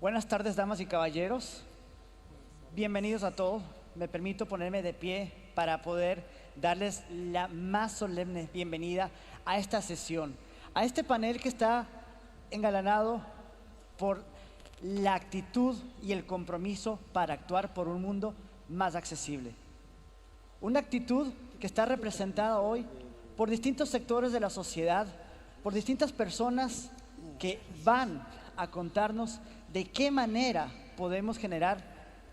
Buenas tardes, damas y caballeros. Bienvenidos a todos. Me permito ponerme de pie para poder darles la más solemne bienvenida a esta sesión, a este panel que está engalanado por la actitud y el compromiso para actuar por un mundo más accesible. Una actitud que está representada hoy por distintos sectores de la sociedad, por distintas personas que van a contarnos de qué manera podemos generar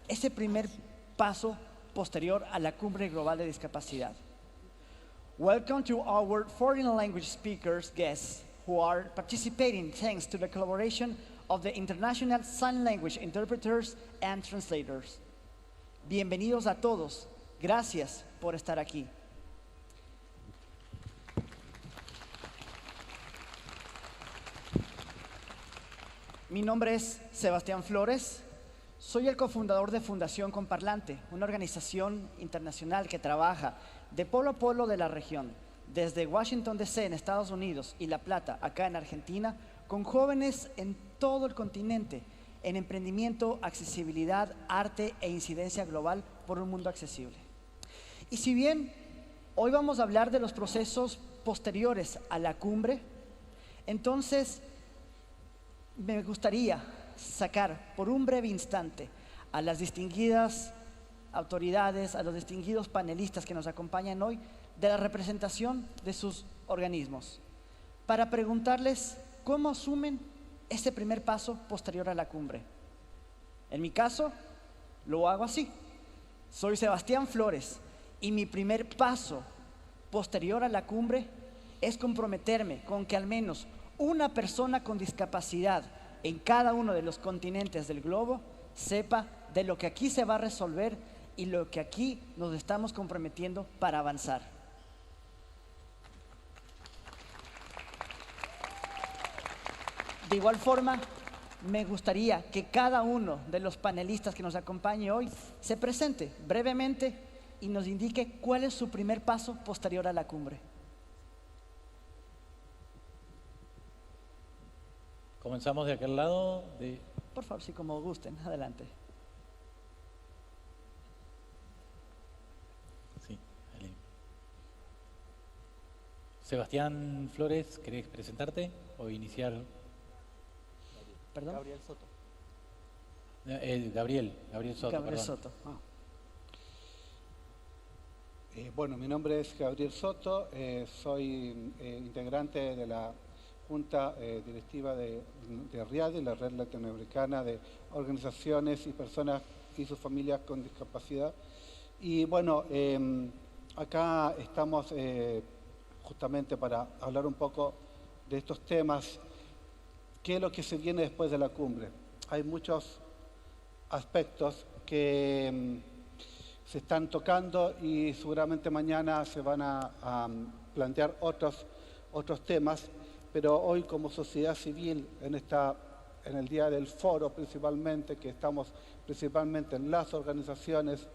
ese primer paso posterior a la Cumbre Global de Discapacidad. Welcome to our foreign language speakers guests who are participating thanks to the collaboration of the International Sign Language Interpreters and Translators. Bienvenidos a todos. Gracias por estar aquí. Mi nombre es Sebastián Flores, soy el cofundador de Fundación Comparlante, una organización internacional que trabaja de polo a polo de la región, desde Washington DC en Estados Unidos y La Plata, acá en Argentina, con jóvenes en todo el continente, en emprendimiento, accesibilidad, arte e incidencia global por un mundo accesible. Y si bien hoy vamos a hablar de los procesos posteriores a la cumbre, entonces me gustaría sacar por un breve instante a las distinguidas autoridades, a los distinguidos panelistas que nos acompañan hoy de la representación de sus organismos, para preguntarles cómo asumen este primer paso posterior a la cumbre. En mi caso, lo hago así. Soy Sebastián Flores y mi primer paso posterior a la cumbre es comprometerme con que al menos una persona con discapacidad en cada uno de los continentes del globo sepa de lo que aquí se va a resolver y lo que aquí nos estamos comprometiendo para avanzar. De igual forma, me gustaría que cada uno de los panelistas que nos acompañe hoy se presente brevemente y nos indique cuál es su primer paso posterior a la cumbre. Comenzamos de aquel lado. Por favor, sí, como gusten, adelante. Sí, Aline. Sebastián Flores, ¿querés presentarte o iniciar? ¿Perdón? Gabriel Soto. Gabriel Soto. Gabriel perdón. Soto. Bueno, mi nombre es Gabriel Soto, soy integrante de la Junta Directiva de RIADI, la Red Latinoamericana de Organizaciones y Personas y sus Familias con Discapacidad. Y bueno, acá estamos justamente para hablar un poco de estos temas. ¿Qué es lo que se viene después de la cumbre? Hay muchos aspectos que se están tocando y seguramente mañana se van a plantear otros temas. Pero hoy como sociedad civil, en el día del foro principalmente, que estamos principalmente en las organizaciones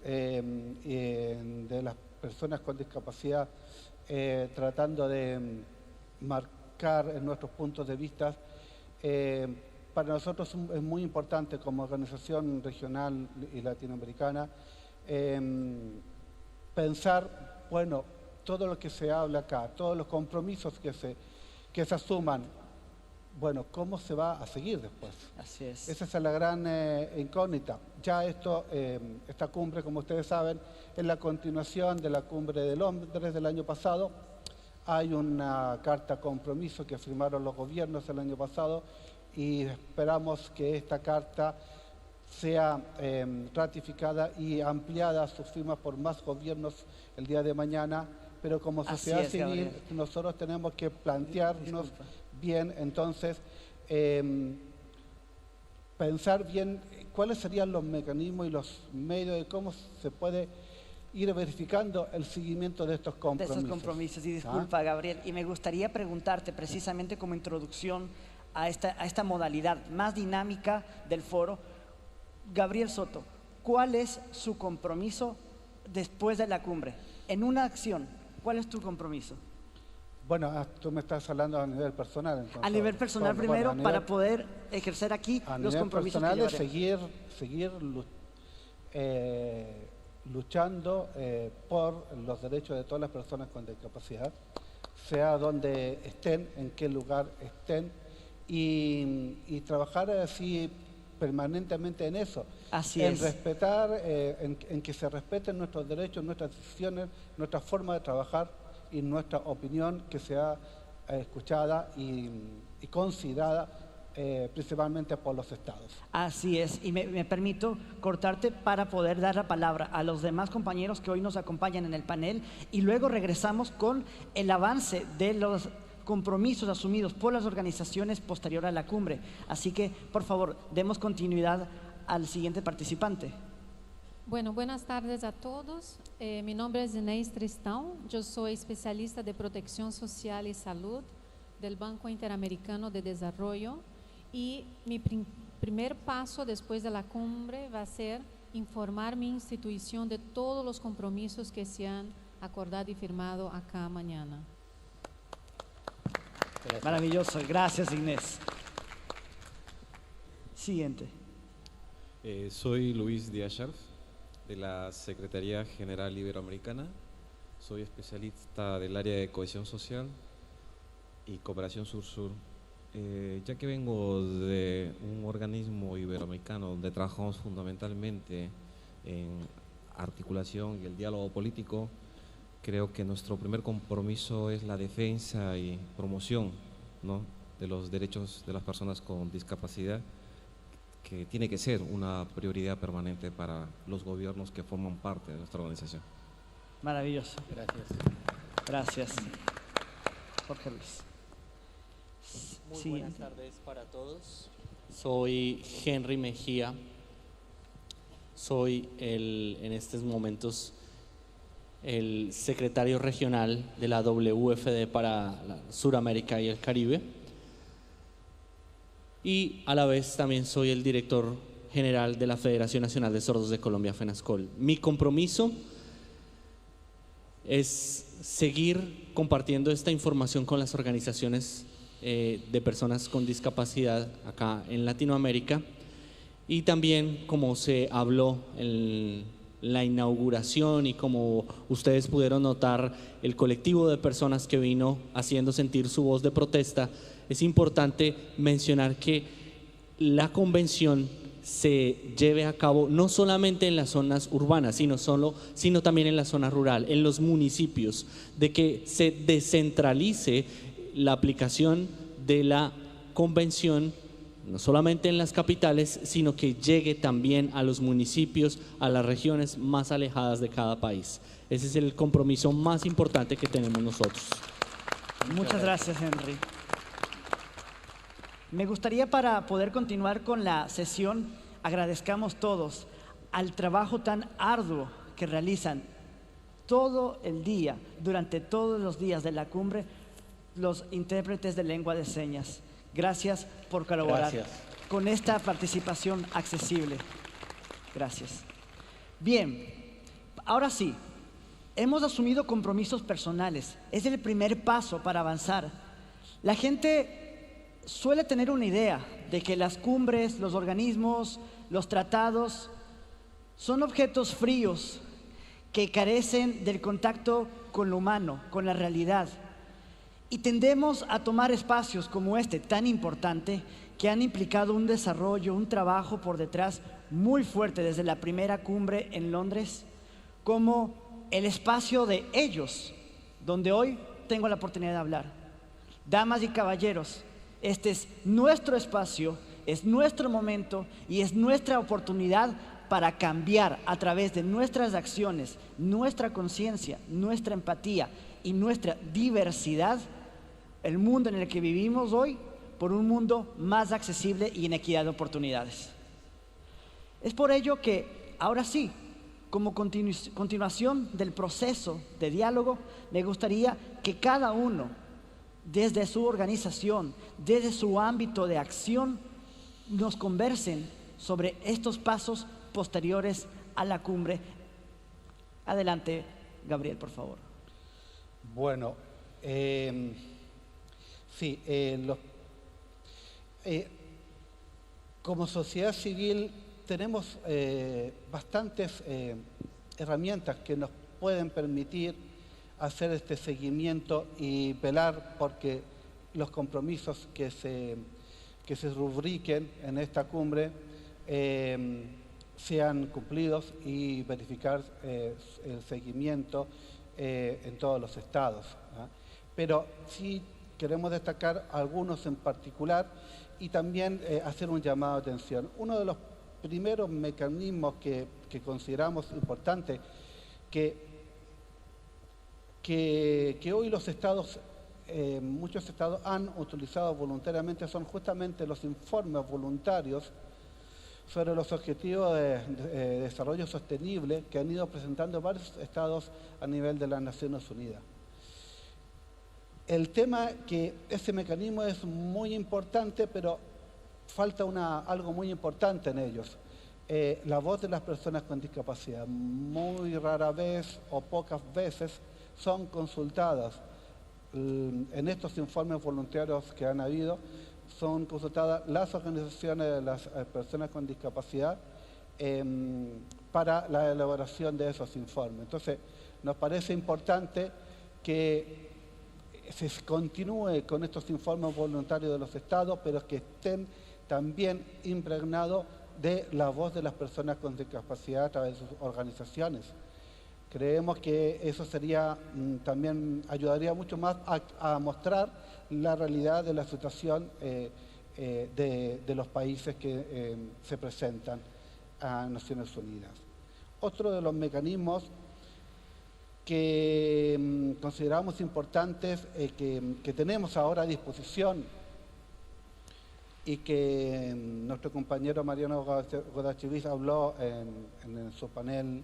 de las personas con discapacidad, tratando de marcar en nuestros puntos de vista, para nosotros es muy importante como organización regional y latinoamericana pensar, bueno, todo lo que se habla acá, todos los compromisos que se asuman, bueno, ¿cómo se va a seguir después? Así es. Esa es la gran incógnita. Ya esta cumbre, como ustedes saben, es la continuación de la cumbre de Londres del año pasado. Hay una carta compromiso que firmaron los gobiernos el año pasado y esperamos que esta carta sea ratificada y ampliada a sus firmas por más gobiernos el día de mañana. Pero como sociedad civil, Gabriel, nosotros tenemos que plantearnos bien, entonces, pensar bien cuáles serían los mecanismos y los medios de cómo se puede ir verificando el seguimiento de estos compromisos. Y disculpa, Gabriel, y me gustaría preguntarte precisamente como introducción a esta modalidad más dinámica del foro, Gabriel Soto, ¿cuál es su compromiso después de la cumbre? En una acción, ¿cuál es tu compromiso? Bueno, tú me estás hablando a nivel personal. Entonces, A nivel personal primero, para poder ejercer aquí los compromisos que personal es llevaré. seguir luchando por los derechos de todas las personas con discapacidad, sea donde estén, en qué lugar estén, y trabajar así permanentemente en eso. Así en es. respetar, en que se respeten nuestros derechos, nuestras decisiones, nuestra forma de trabajar y nuestra opinión que sea escuchada y considerada principalmente por los estados. Así es, y me permito cortarte para poder dar la palabra a los demás compañeros que hoy nos acompañan en el panel y luego regresamos con el avance de los compromisos asumidos por las organizaciones posterior a la cumbre. Así que, por favor, demos continuidad al siguiente participante. Bueno, buenas tardes a todos. Mi nombre es Inés Tristão. Yo soy especialista de protección social y salud del Banco Interamericano de Desarrollo y mi primer paso después de la cumbre va a ser informar mi institución de todos los compromisos que se han acordado y firmado acá mañana. Gracias. Maravilloso, gracias Inés. Siguiente. Soy Luis Díaz Scharf, de la Secretaría General Iberoamericana. Soy especialista del área de cohesión social y cooperación sur-sur. Ya que vengo de un organismo iberoamericano donde trabajamos fundamentalmente en articulación y el diálogo político, creo que nuestro primer compromiso es la defensa y promoción, ¿no?, de los derechos de las personas con discapacidad, que tiene que ser una prioridad permanente para los gobiernos que forman parte de nuestra organización. Maravilloso. Gracias. Gracias. Jorge Luis. Muy Siguiente. buenas tardes para todos. Soy Henry Mejía. Soy en estos momentos el secretario regional de la WFD para Suramérica y el Caribe. Y a la vez también soy el director general de la Federación Nacional de Sordos de Colombia, FENASCOL. Mi compromiso es seguir compartiendo esta información con las organizaciones de personas con discapacidad acá en Latinoamérica, y también, como se habló en la inauguración y como ustedes pudieron notar, el colectivo de personas que vino haciendo sentir su voz de protesta, es importante mencionar que la convención se lleve a cabo no solamente en las zonas urbanas, sino también en la zona rural, en los municipios, de que se descentralice la aplicación de la convención, no solamente en las capitales, sino que llegue también a los municipios, a las regiones más alejadas de cada país. Ese es el compromiso más importante que tenemos nosotros. Muchas gracias, Henry. Me gustaría, para poder continuar con la sesión, agradezcamos todos al trabajo tan arduo que realizan todo el día, durante todos los días de la cumbre, los intérpretes de lengua de señas. Gracias por colaborar Gracias. con esta participación accesible. Gracias. Bien, ahora sí, hemos asumido compromisos personales. Es el primer paso para avanzar. La gente suele tener una idea de que las cumbres, los organismos, los tratados son objetos fríos que carecen del contacto con lo humano, con la realidad. Y tendemos a tomar espacios como este tan importante, que han implicado un desarrollo, un trabajo por detrás muy fuerte desde la primera cumbre en Londres, como el espacio de ellos, donde hoy tengo la oportunidad de hablar. Damas y caballeros, este es nuestro espacio, es nuestro momento y es nuestra oportunidad para cambiar a través de nuestras acciones, nuestra conciencia, nuestra empatía y nuestra diversidad, el mundo en el que vivimos hoy, por un mundo más accesible y en equidad de oportunidades. Es por ello que, ahora sí, como continuación del proceso de diálogo, me gustaría que cada uno, desde su organización, desde su ámbito de acción, nos conversen sobre estos pasos posteriores a la cumbre. Adelante, Gabriel, por favor. Bueno, Sí, como sociedad civil tenemos bastantes herramientas que nos pueden permitir hacer este seguimiento y velar porque los compromisos que se rubriquen en esta cumbre sean cumplidos y verificar el seguimiento en todos los estados, ¿no? Pero sí queremos destacar algunos en particular y también hacer un llamado de atención. Uno de los primeros mecanismos que consideramos importante que hoy los estados, muchos estados han utilizado voluntariamente son justamente los informes voluntarios sobre los objetivos de desarrollo sostenible que han ido presentando varios estados a nivel de las Naciones Unidas. El tema que ese mecanismo es muy importante, pero falta algo muy importante en ellos. La voz de las personas con discapacidad. Muy rara vez o pocas veces son consultadas. En estos informes voluntarios que han habido, son consultadas las organizaciones de las personas con discapacidad para la elaboración de esos informes. Entonces, nos parece importante que se continúe con estos informes voluntarios de los estados, pero que estén también impregnados de la voz de las personas con discapacidad a través de sus organizaciones. Creemos que eso sería también ayudaría mucho más a mostrar la realidad de la situación de los países que se presentan a Naciones Unidas. Otro de los mecanismos que consideramos importantes que tenemos ahora a disposición y que nuestro compañero Mariano Godachiviz habló en su panel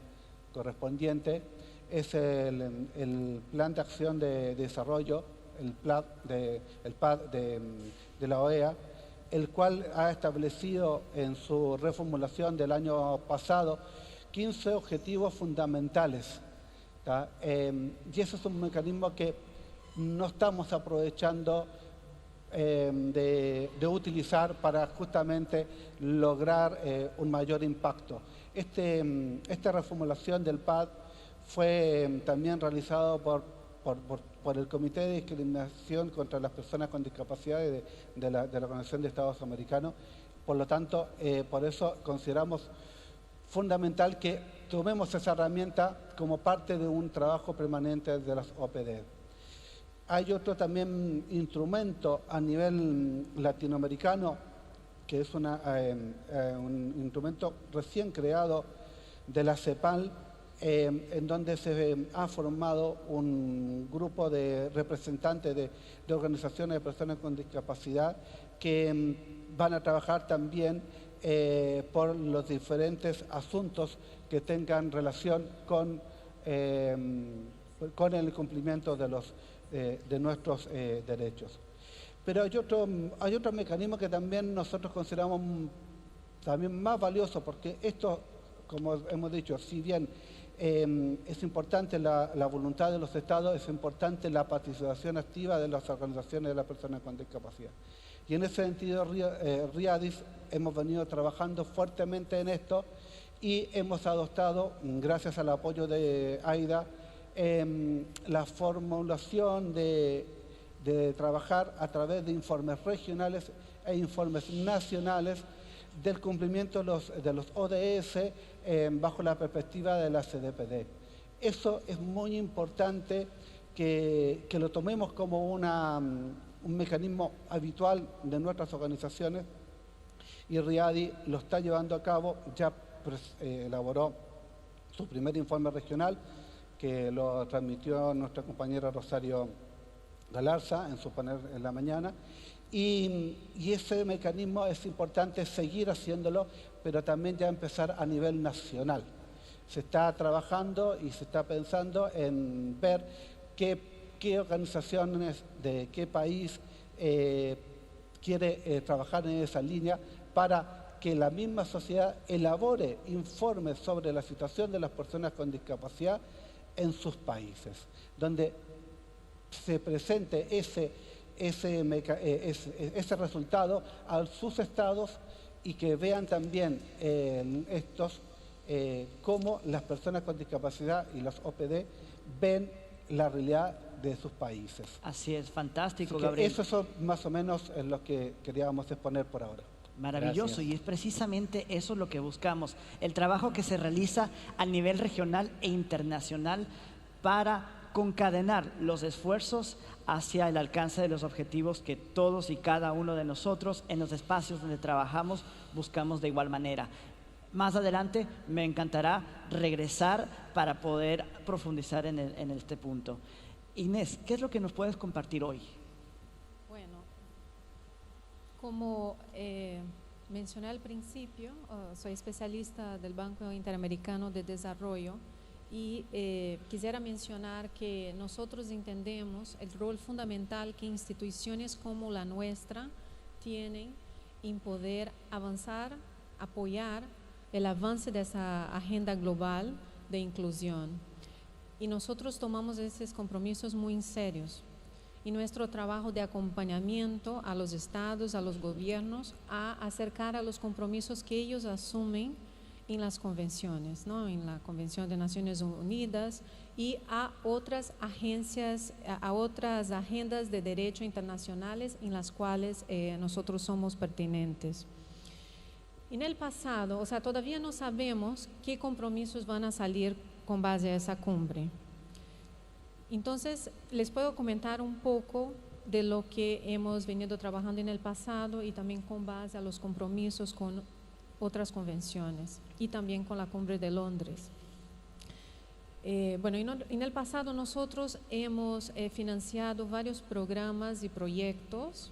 correspondiente, es el Plan de Acción de Desarrollo, el PAD de la OEA, el cual ha establecido en su reformulación del año pasado 15 objetivos fundamentales. Y ese es un mecanismo que no estamos aprovechando de utilizar para justamente lograr un mayor impacto. Esta reformulación del PAD fue también realizado por el Comité de Discriminación contra las Personas con Discapacidad de la Organización de Estados Americanos. Por lo tanto, por eso consideramos fundamental que tomemos esa herramienta como parte de un trabajo permanente de las OPD. Hay otro también instrumento a nivel latinoamericano, que es un instrumento recién creado de la CEPAL, en donde se ha formado un grupo de representantes de organizaciones de personas con discapacidad que van a trabajar también por los diferentes asuntos que tengan relación con el cumplimiento de nuestros derechos. Pero hay otro mecanismo que también nosotros consideramos también más valioso, porque esto, como hemos dicho, si bien es importante la voluntad de los estados, es importante la participación activa de las organizaciones de las personas con discapacidad. Y en ese sentido, RIADIS hemos venido trabajando fuertemente en esto y hemos adoptado, gracias al apoyo de AIDA, la formulación de trabajar a través de informes regionales e informes nacionales del cumplimiento de los ODS bajo la perspectiva de la CDPD. Eso es muy importante que lo tomemos como un mecanismo habitual de nuestras organizaciones, y RIADI lo está llevando a cabo. Ya elaboró su primer informe regional, que lo transmitió nuestra compañera Rosario Galarza en su panel en la mañana, y ese mecanismo es importante seguir haciéndolo, pero también ya empezar a nivel nacional. Se está trabajando y se está pensando en ver qué organizaciones de qué país quiere trabajar en esa línea para que la misma sociedad elabore informes sobre la situación de las personas con discapacidad en sus países, donde se presente ese resultado a sus estados y que vean también cómo las personas con discapacidad y los OPD ven la realidad de sus países. Así es, fantástico, Así que Gabriel. eso son más o menos lo que queríamos exponer por ahora. Maravilloso, Gracias. y es precisamente eso lo que buscamos, el trabajo que se realiza a nivel regional e internacional para concadenar los esfuerzos hacia el alcance de los objetivos que todos y cada uno de nosotros en los espacios donde trabajamos buscamos de igual manera. Más adelante me encantará regresar para poder profundizar en este punto. Inés, ¿qué es lo que nos puedes compartir hoy? Bueno, como mencioné al principio, soy especialista del Banco Interamericano de Desarrollo y quisiera mencionar que nosotros entendemos el rol fundamental que instituciones como la nuestra tienen en poder avanzar, apoyar el avance de esa agenda global de inclusión. Y nosotros tomamos esos compromisos muy en serio. Y nuestro trabajo de acompañamiento a los estados, a los gobiernos, a acercar a los compromisos que ellos asumen en las convenciones, ¿no? En la Convención de Naciones Unidas y a otras agencias, a otras agendas de derecho internacionales en las cuales nosotros somos pertinentes. En el pasado, o sea, todavía no sabemos qué compromisos van a salir con base a esa cumbre. Entonces, les puedo comentar un poco de lo que hemos venido trabajando en el pasado y también con base a los compromisos con otras convenciones y también con la Cumbre de Londres. Bueno, en el pasado nosotros hemos financiado varios programas y proyectos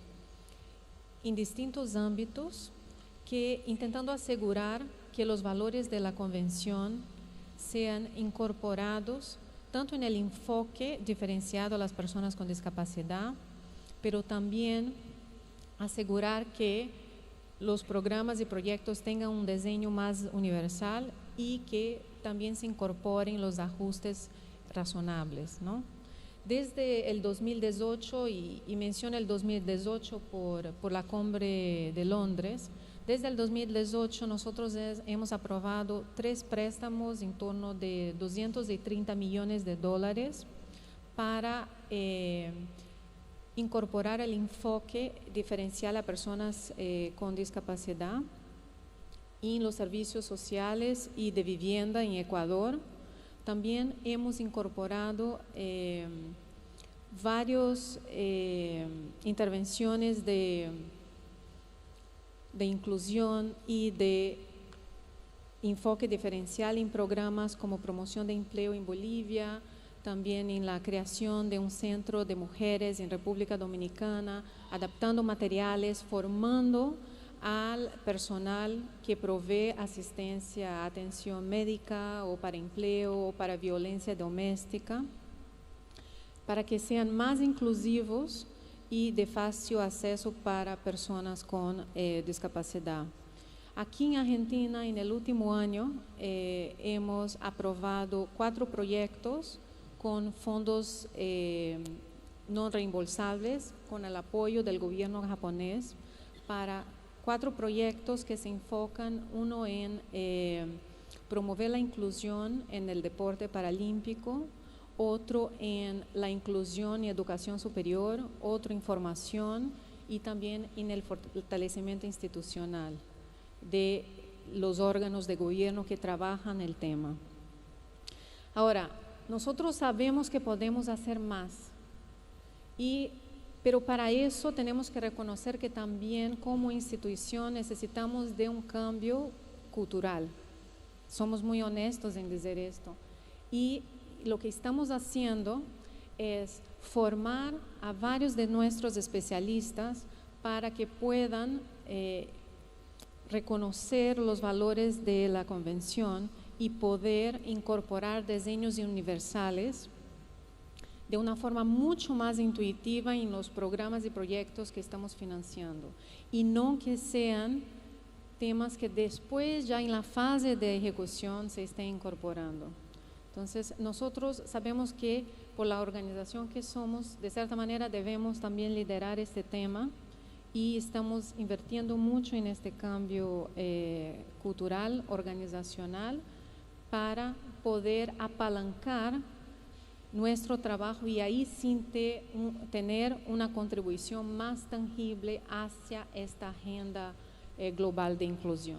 en distintos ámbitos que intentando asegurar que los valores de la convención sean incorporados tanto en el enfoque diferenciado a las personas con discapacidad, pero también asegurar que los programas y proyectos tengan un diseño más universal y que también se incorporen los ajustes razonables, ¿no? Desde el 2018, y menciono el 2018 por la Cumbre de Londres, desde el 2018 nosotros hemos aprobado 3 préstamos en torno de $230 millones para incorporar el enfoque diferencial a personas con discapacidad en los servicios sociales y de vivienda en Ecuador. También hemos incorporado varias intervenciones de inclusión y de enfoque diferencial en programas como promoción de empleo en Bolivia, también en la creación de un centro de mujeres en República Dominicana, adaptando materiales, formando al personal que provee asistencia, atención médica o para empleo o para violencia doméstica, para que sean más inclusivos y de fácil acceso para personas con discapacidad. Aquí en Argentina, en el último año, hemos aprobado 4 proyectos con fondos no reembolsables, con el apoyo del gobierno japonés, para 4 proyectos que se enfocan, uno en promover la inclusión en el deporte paralímpico, otro en la inclusión y educación superior, otro en formación y también en el fortalecimiento institucional de los órganos de gobierno que trabajan el tema. Ahora, nosotros sabemos que podemos hacer más, pero para eso tenemos que reconocer que también como institución necesitamos de un cambio cultural. Somos muy honestos en decir esto. Y lo que estamos haciendo es formar a varios de nuestros especialistas para que puedan reconocer los valores de la convención y poder incorporar diseños universales de una forma mucho más intuitiva en los programas y proyectos que estamos financiando, y no que sean temas que después ya en la fase de ejecución se estén incorporando. Entonces, nosotros sabemos que por la organización que somos, de cierta manera debemos también liderar este tema y estamos invirtiendo mucho en este cambio cultural, organizacional, para poder apalancar nuestro trabajo y ahí sin tener una contribución más tangible hacia esta agenda global de inclusión.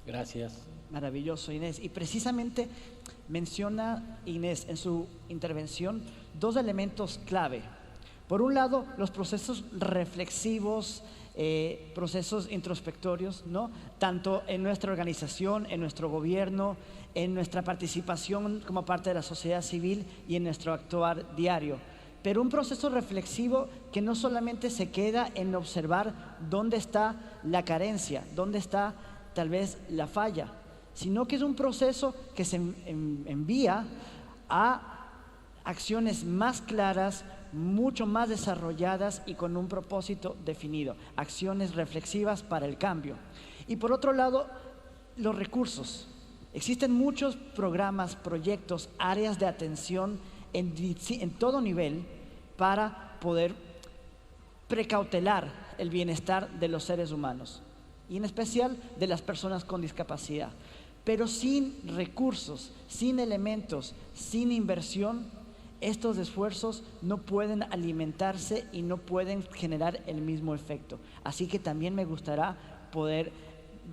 Gracias. Maravilloso, Inés. Y precisamente menciona Inés en su intervención dos elementos clave. Por un lado, los procesos reflexivos, procesos introspectorios, ¿no? Tanto en nuestra organización, en nuestro gobierno, en nuestra participación como parte de la sociedad civil y en nuestro actuar diario. Pero un proceso reflexivo que no solamente se queda en observar dónde está la carencia, dónde está tal vez la falla, sino que es un proceso que se envía a acciones más claras, mucho más desarrolladas y con un propósito definido, acciones reflexivas para el cambio. Y por otro lado, los recursos. Existen muchos programas, proyectos, áreas de atención en todo nivel para poder precautelar el bienestar de los seres humanos y en especial de las personas con discapacidad. Pero sin recursos, sin elementos, sin inversión, estos esfuerzos no pueden alimentarse y no pueden generar el mismo efecto. Así que también me gustaría poder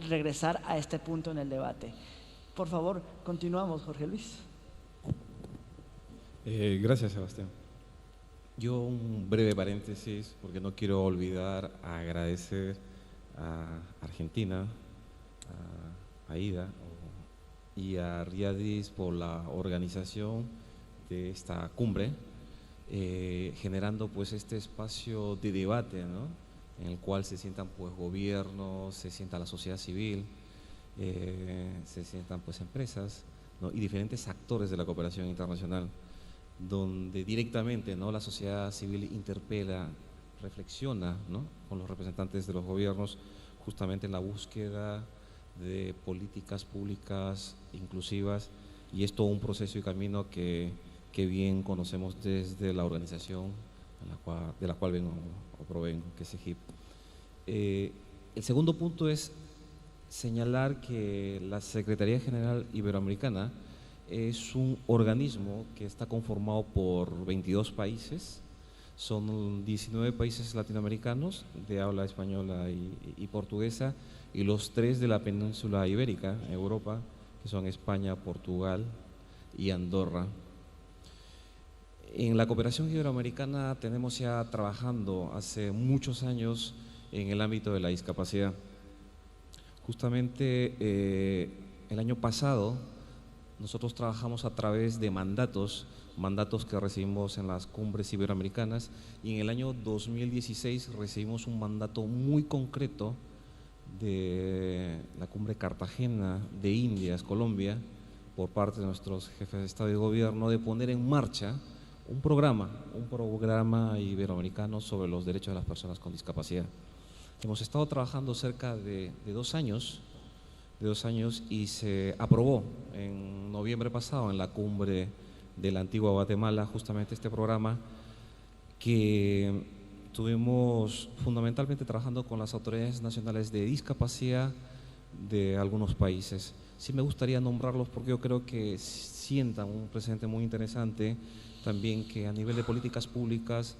regresar a este punto en el debate. Por favor, continuamos, Jorge Luis. Gracias, Sebastián. Yo un breve paréntesis, porque no quiero olvidar agradecer a Argentina, a AIDA y a Riadis por la organización de esta cumbre, generando pues este espacio de debate, ¿no? En el cual se sientan pues gobiernos, se sienta la sociedad civil, se sientan pues empresas, ¿no? Y diferentes actores de la cooperación internacional, donde directamente, ¿no?, la sociedad civil interpela, reflexiona, ¿no?, con los representantes de los gobiernos justamente en la búsqueda de políticas públicas inclusivas, y es todo un proceso y camino que bien conocemos desde la organización de la cual vengo o provengo, que es EGIP. El segundo punto es señalar que la Secretaría General Iberoamericana es un organismo que está conformado por 22 países, son 19 países latinoamericanos de habla española y portuguesa, y los 3 de la península ibérica, Europa, que son España, Portugal y Andorra. En la cooperación iberoamericana tenemos ya trabajando hace muchos años en el ámbito de la discapacidad. Justamente el año pasado nosotros trabajamos a través de mandatos que recibimos en las cumbres iberoamericanas, y en el año 2016 recibimos un mandato muy concreto de la cumbre Cartagena de Indias, Colombia, por parte de nuestros jefes de Estado y Gobierno, de poner en marcha un programa iberoamericano sobre los derechos de las personas con discapacidad. Hemos estado trabajando cerca de 2 años, y se aprobó en noviembre pasado en la cumbre de la antigua Guatemala justamente este programa, que estuvimos fundamentalmente trabajando con las autoridades nacionales de discapacidad de algunos países. Sí me gustaría nombrarlos porque yo creo que sientan un precedente muy interesante también, que a nivel de políticas públicas,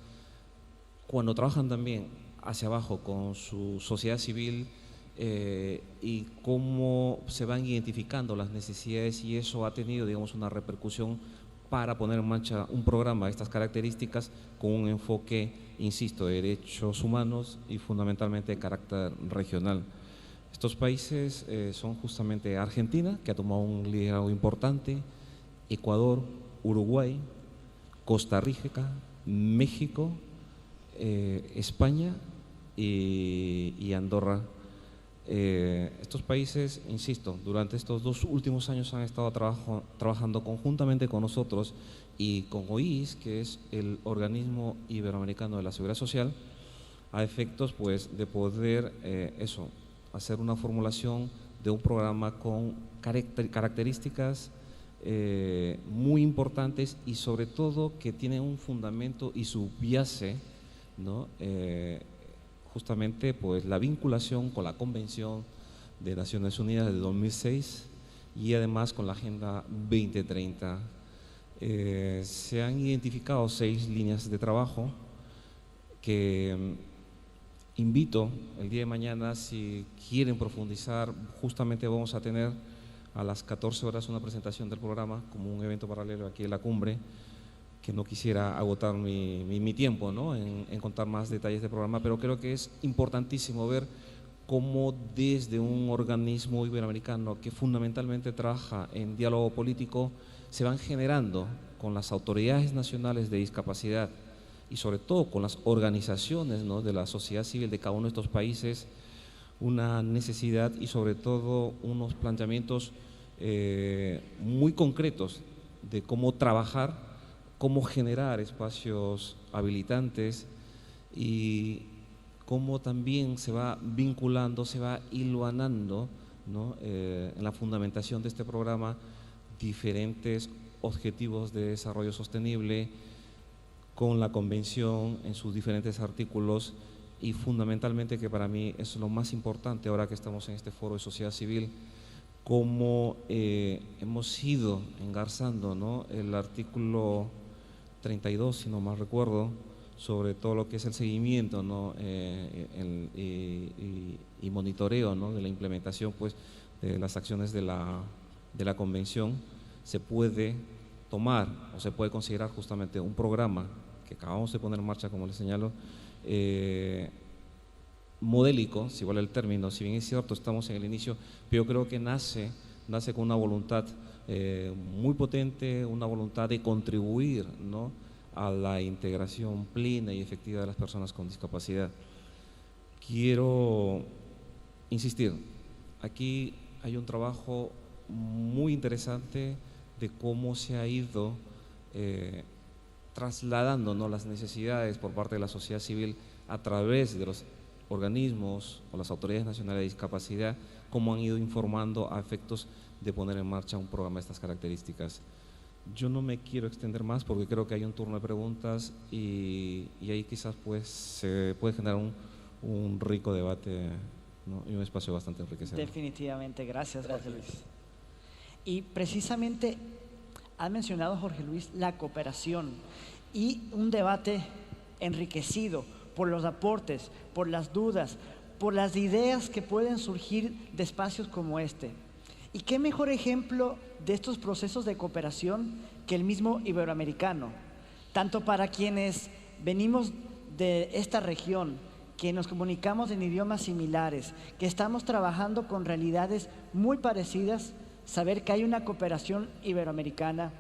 cuando trabajan también hacia abajo con su sociedad civil, y cómo se van identificando las necesidades, y eso ha tenido, digamos, una repercusión para poner en marcha un programa de estas características con un enfoque, insisto, de derechos humanos y fundamentalmente de carácter regional. Estos países son justamente Argentina, que ha tomado un liderazgo importante, Ecuador, Uruguay, Costa Rica, México, España y Andorra. Estos países, insisto, durante estos 2 últimos años han estado trabajando conjuntamente con nosotros y con OIS, que es el Organismo Iberoamericano de la Seguridad Social, a efectos pues de poder hacer una formulación de un programa con características muy importantes y sobre todo que tiene un fundamento y subyace, ¿no? Justamente pues la vinculación con la Convención de Naciones Unidas de 2006 y además con la Agenda 2030. Se han identificado 6 líneas de trabajo que invito el día de mañana, si quieren profundizar, justamente vamos a tener a las 14 horas una presentación del programa como un evento paralelo aquí en la cumbre, que no quisiera agotar mi tiempo, ¿no? en contar más detalles del programa, pero creo que es importantísimo ver cómo desde un organismo iberoamericano que fundamentalmente trabaja en diálogo político, se van generando con las autoridades nacionales de discapacidad y sobre todo con las organizaciones, ¿no? de la sociedad civil de cada uno de estos países, una necesidad y sobre todo unos planteamientos muy concretos de cómo trabajar, cómo generar espacios habilitantes y cómo también se va vinculando, se va hilvanando, ¿no? En la fundamentación de este programa diferentes objetivos de desarrollo sostenible con la Convención en sus diferentes artículos y fundamentalmente, que para mí es lo más importante ahora que estamos en este foro de sociedad civil, cómo hemos ido engarzando, ¿no? el artículo 32, si no mal recuerdo, sobre todo lo que es el seguimiento, ¿no? y monitoreo, ¿no? de la implementación pues, de las acciones de la Convención, se puede tomar o se puede considerar justamente un programa que acabamos de poner en marcha, como les señalo, modélico, si vale el término, si bien es cierto, estamos en el inicio, pero yo creo que nace con una voluntad muy potente, una voluntad de contribuir, ¿no? a la integración plena y efectiva de las personas con discapacidad. Quiero insistir, aquí hay un trabajo muy interesante de cómo se ha ido trasladando, ¿no? las necesidades por parte de la sociedad civil a través de los organismos o las autoridades nacionales de discapacidad, cómo han ido informando a efectos de poner en marcha un programa de estas características. Yo no me quiero extender más porque creo que hay un turno de preguntas y ahí quizás pues se puede generar un rico debate, ¿no? y un espacio bastante enriquecedor. Definitivamente, gracias Jorge Luis. Y precisamente ha mencionado Jorge Luis la cooperación y un debate enriquecido por los aportes, por las dudas, por las ideas que pueden surgir de espacios como este. ¿Y qué mejor ejemplo de estos procesos de cooperación que el mismo iberoamericano? Tanto para quienes venimos de esta región, que nos comunicamos en idiomas similares, que estamos trabajando con realidades muy parecidas, saber que hay una cooperación iberoamericana,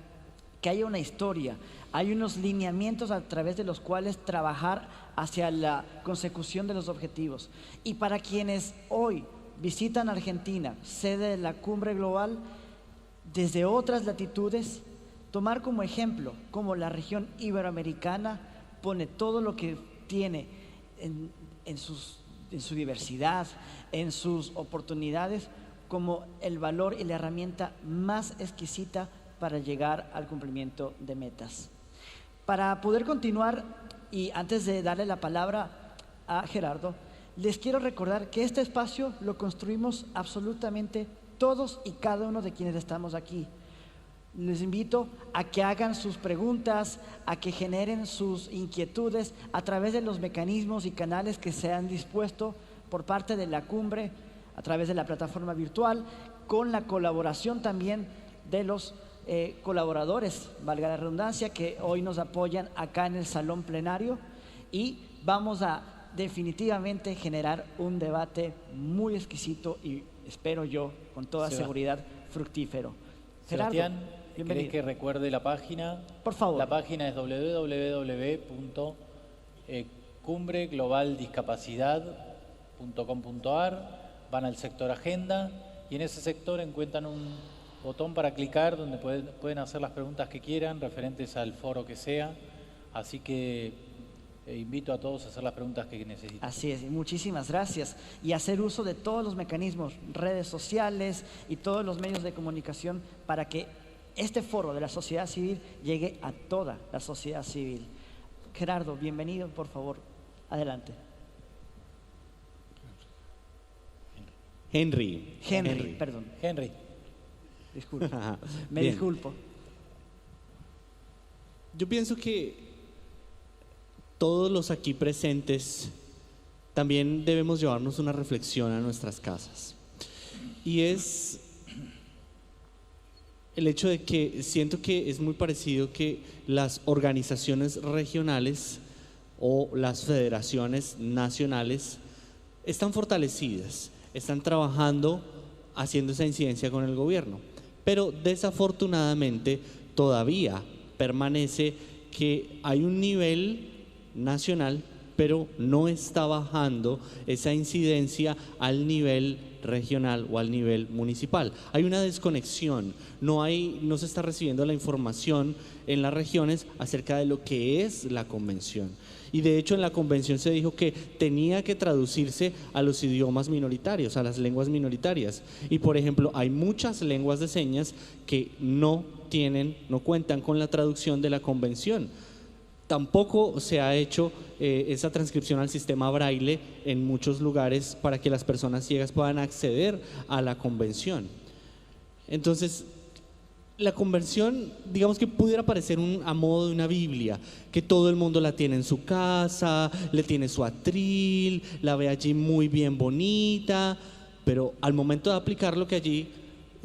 que hay una historia, hay unos lineamientos a través de los cuales trabajar hacia la consecución de los objetivos. Y para quienes hoy visitan Argentina, sede de la Cumbre Global, desde otras latitudes, tomar como ejemplo cómo la región iberoamericana pone todo lo que tiene en su diversidad, en sus oportunidades, como el valor y la herramienta más exquisita para llegar al cumplimiento de metas. Para poder continuar, y antes de darle la palabra a Gerardo, les quiero recordar que este espacio lo construimos absolutamente todos y cada uno de quienes estamos aquí. Les invito a que hagan sus preguntas, a que generen sus inquietudes a través de los mecanismos y canales que se han dispuesto por parte de la cumbre, a través de la plataforma virtual, con la colaboración también de los colaboradores, valga la redundancia, que hoy nos apoyan acá en el salón plenario, y vamos a definitivamente generar un debate muy exquisito y espero yo, con toda seguridad, fructífero. Sebastián, Gerardo, bienvenido. ¿querés que recuerde la página? Por favor. La página es www.cumbreglobalDiscapacidad.com.ar. Van al sector Agenda y en ese sector encuentran un botón para clicar donde pueden hacer las preguntas que quieran referentes al foro que sea. Así que invito a todos a hacer las preguntas que necesiten. Así es, y muchísimas gracias. Y hacer uso de todos los mecanismos, redes sociales y todos los medios de comunicación para que este foro de la sociedad civil llegue a toda la sociedad civil. Gerardo, bienvenido, por favor. Adelante. Henry. Perdón. Henry. Disculpa. Me Bien. disculpo. Yo pienso que todos los aquí presentes también debemos llevarnos una reflexión a nuestras casas. Y es el hecho de que siento que es muy parecido que las organizaciones regionales o las federaciones nacionales están fortalecidas, están trabajando, haciendo esa incidencia con el gobierno, pero desafortunadamente todavía permanece que hay un nivel nacional, pero no está bajando esa incidencia al nivel regional o al nivel municipal. Hay una desconexión, no se está recibiendo la información en las regiones acerca de lo que es la convención. Y de hecho en la convención se dijo que tenía que traducirse a los idiomas minoritarios, a las lenguas minoritarias. Y por ejemplo, hay muchas lenguas de señas que no cuentan con la traducción de la convención. Tampoco se ha hecho esa transcripción al sistema braille en muchos lugares para que las personas ciegas puedan acceder a la convención. Entonces, la convención, digamos que pudiera parecer a modo de una Biblia, que todo el mundo la tiene en su casa, le tiene su atril, la ve allí muy bien bonita, pero al momento de aplicar lo que allí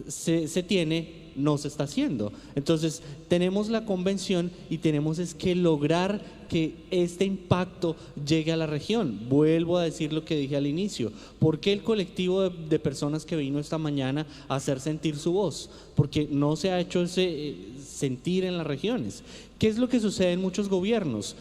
se tiene, no se está haciendo. Entonces tenemos la convención y tenemos es que lograr que este impacto llegue a la región. Vuelvo a decir lo que dije al inicio. ¿Por qué el colectivo de personas que vino esta mañana a hacer sentir su voz? Porque no se ha hecho ese sentir en las regiones. ¿Qué es lo que sucede en muchos gobiernos?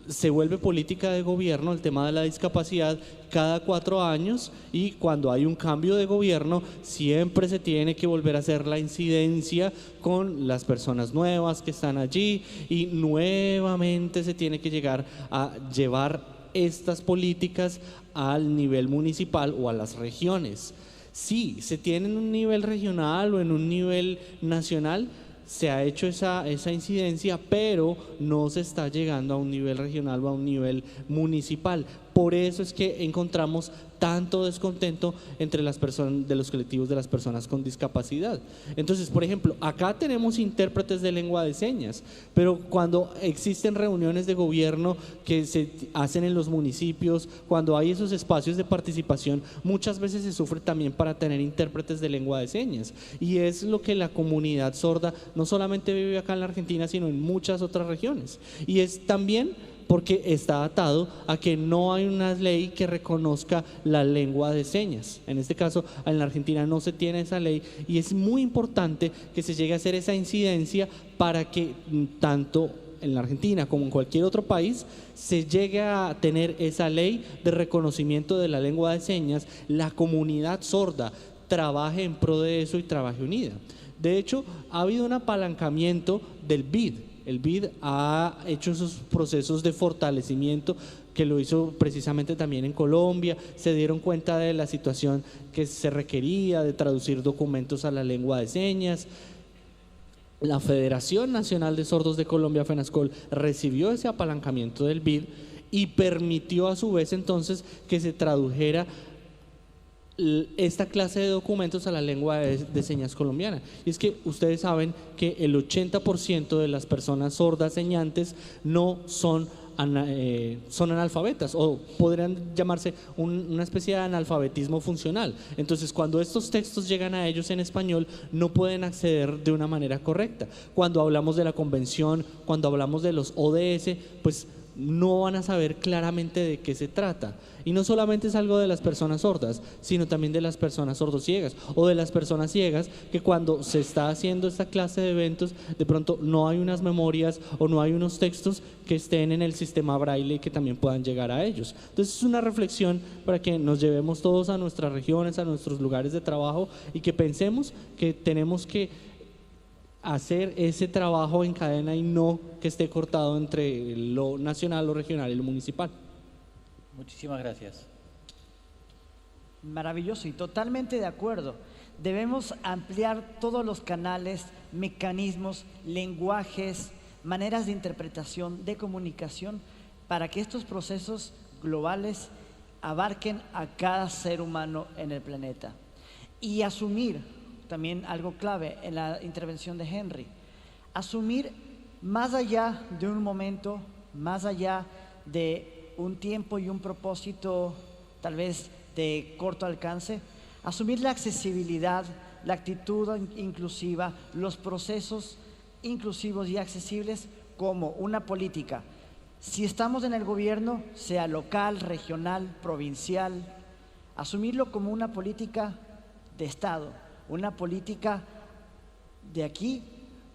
Se vuelve política de gobierno el tema de la discapacidad cada 4 años, y cuando hay un cambio de gobierno siempre se tiene que volver a hacer la incidencia con las personas nuevas que están allí, y nuevamente se tiene que llegar a llevar estas políticas al nivel municipal o a las regiones. Sí, se tiene en un nivel regional o en un nivel nacional, se ha hecho esa incidencia, pero no se está llegando a un nivel regional o a un nivel municipal. Por eso es que encontramos tanto descontento entre las personas de los colectivos de las personas con discapacidad. Entonces, por ejemplo, acá tenemos intérpretes de lengua de señas, pero cuando existen reuniones de gobierno que se hacen en los municipios, cuando hay esos espacios de participación, muchas veces se sufre también para tener intérpretes de lengua de señas, y es lo que la comunidad sorda no solamente vive acá en la Argentina, sino en muchas otras regiones, y es también porque está atado a que no hay una ley que reconozca la lengua de señas. En este caso, en la Argentina no se tiene esa ley, y es muy importante que se llegue a hacer esa incidencia para que tanto en la Argentina como en cualquier otro país se llegue a tener esa ley de reconocimiento de la lengua de señas, la comunidad sorda trabaje en pro de eso y trabaje unida. De hecho, ha habido un apalancamiento del BID. El BID ha hecho esos procesos de fortalecimiento, que lo hizo precisamente también en Colombia. Se dieron cuenta de la situación que se requería de traducir documentos a la lengua de señas. La Federación Nacional de Sordos de Colombia, FENASCOL, recibió ese apalancamiento del BID y permitió a su vez entonces que se tradujera esta clase de documentos a la lengua de señas colombiana. Y es que ustedes saben que el 80% de las personas sordas señantes no son analfabetas, o podrían llamarse una especie de analfabetismo funcional. Entonces, cuando estos textos llegan a ellos en español, no pueden acceder de una manera correcta. Cuando hablamos de la convención, cuando hablamos de los ODS, pues no van a saber claramente de qué se trata. Y no solamente es algo de las personas sordas, sino también de las personas sordociegas, o de las personas ciegas, que cuando se está haciendo esta clase de eventos, de pronto no hay unas memorias o no hay unos textos que estén en el sistema braille y que también puedan llegar a ellos. Entonces es una reflexión para que nos llevemos todos a nuestras regiones, a nuestros lugares de trabajo, y que pensemos que tenemos que hacer ese trabajo en cadena y no que esté cortado entre lo nacional, lo regional y lo municipal. Muchísimas gracias. Maravilloso y totalmente de acuerdo. Debemos ampliar todos los canales, mecanismos, lenguajes, maneras de interpretación, de comunicación, para que estos procesos globales abarquen a cada ser humano en el planeta. Y asumir, también algo clave en la intervención de Henry, asumir más allá de un momento, más allá de un tiempo y un propósito tal vez de corto alcance, asumir la accesibilidad, la actitud inclusiva, los procesos inclusivos y accesibles como una política. Si estamos en el gobierno, sea local, regional, provincial, asumirlo como una política de Estado, una política de aquí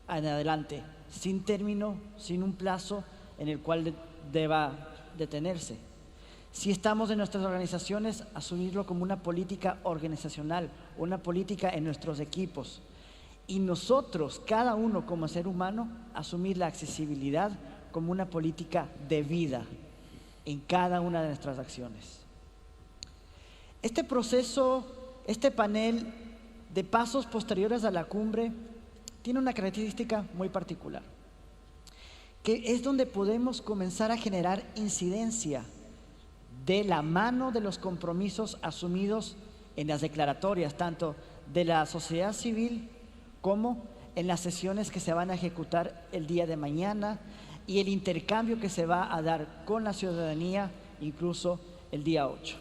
en adelante, sin término, sin un plazo en el cual deba detenerse. Si estamos en nuestras organizaciones, asumirlo como una política organizacional, una política en nuestros equipos. Y nosotros, cada uno como ser humano, asumir la accesibilidad como una política de vida en cada una de nuestras acciones. Este proceso, este panel de pasos posteriores a la cumbre, tiene una característica muy particular, que es donde podemos comenzar a generar incidencia de la mano de los compromisos asumidos en las declaratorias, tanto de la sociedad civil como en las sesiones que se van a ejecutar el día de mañana y el intercambio que se va a dar con la ciudadanía incluso el día 8.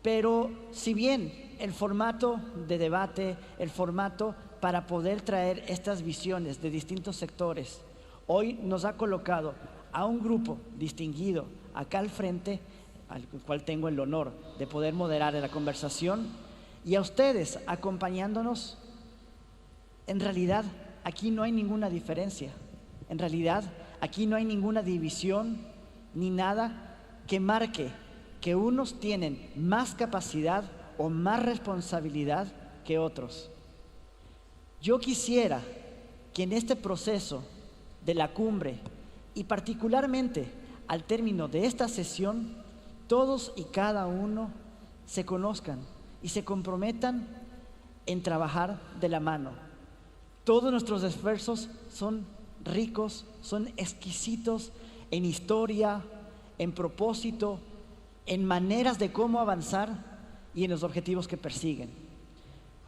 Pero si bien el formato de debate, el formato para poder traer estas visiones de distintos sectores, hoy nos ha colocado a un grupo distinguido acá al frente, al cual tengo el honor de poder moderar la conversación, y a ustedes acompañándonos, en realidad aquí no hay ninguna diferencia. En realidad aquí no hay ninguna división ni nada que marque que unos tienen más capacidad o más responsabilidad que otros. Yo quisiera que en este proceso de la cumbre y particularmente al término de esta sesión, todos y cada uno se conozcan y se comprometan en trabajar de la mano. Todos nuestros esfuerzos son ricos, son exquisitos en historia, en propósito, en maneras de cómo avanzar y en los objetivos que persiguen.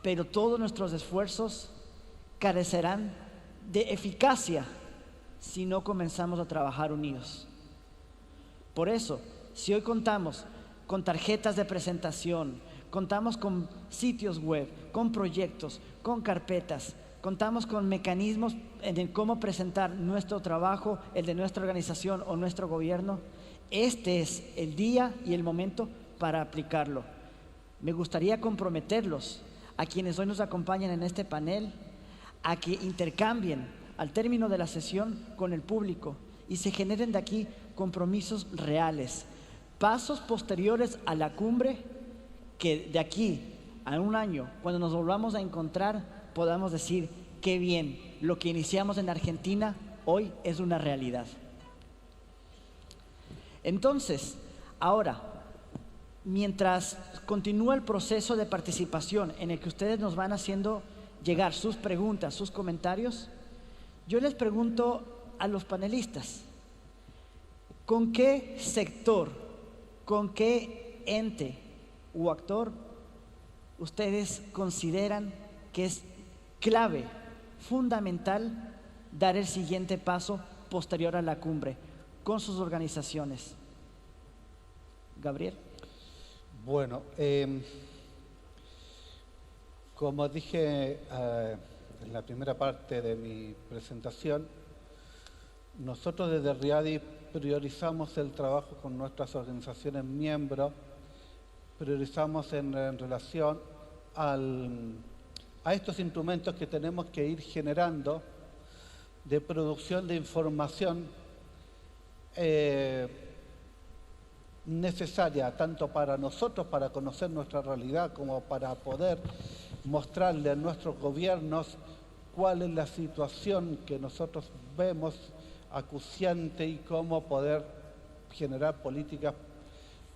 Pero todos nuestros esfuerzos carecerán de eficacia si no comenzamos a trabajar unidos. Por eso, si hoy contamos con tarjetas de presentación, contamos con sitios web, con proyectos, con carpetas, contamos con mecanismos en cómo presentar nuestro trabajo, el de nuestra organización o nuestro gobierno, este es el día y el momento para aplicarlo. Me gustaría comprometerlos a quienes hoy nos acompañan en este panel a que intercambien al término de la sesión con el público y se generen de aquí compromisos reales, pasos posteriores a la cumbre, que de aquí a un año, cuando nos volvamos a encontrar, podamos decir qué bien, lo que iniciamos en Argentina hoy es una realidad. Entonces, ahora, mientras continúa el proceso de participación en el que ustedes nos van haciendo llegar sus preguntas, sus comentarios, yo les pregunto a los panelistas, ¿con qué sector, con qué ente u actor ustedes consideran que es clave, fundamental, dar el siguiente paso posterior a la cumbre con sus organizaciones? Gabriel. Bueno, como dije en la primera parte de mi presentación, nosotros desde Riadi priorizamos el trabajo con nuestras organizaciones miembros, priorizamos en relación a estos instrumentos que tenemos que ir generando de producción de información necesaria tanto para nosotros, para conocer nuestra realidad, como para poder mostrarle a nuestros gobiernos cuál es la situación que nosotros vemos acuciante y cómo poder generar políticas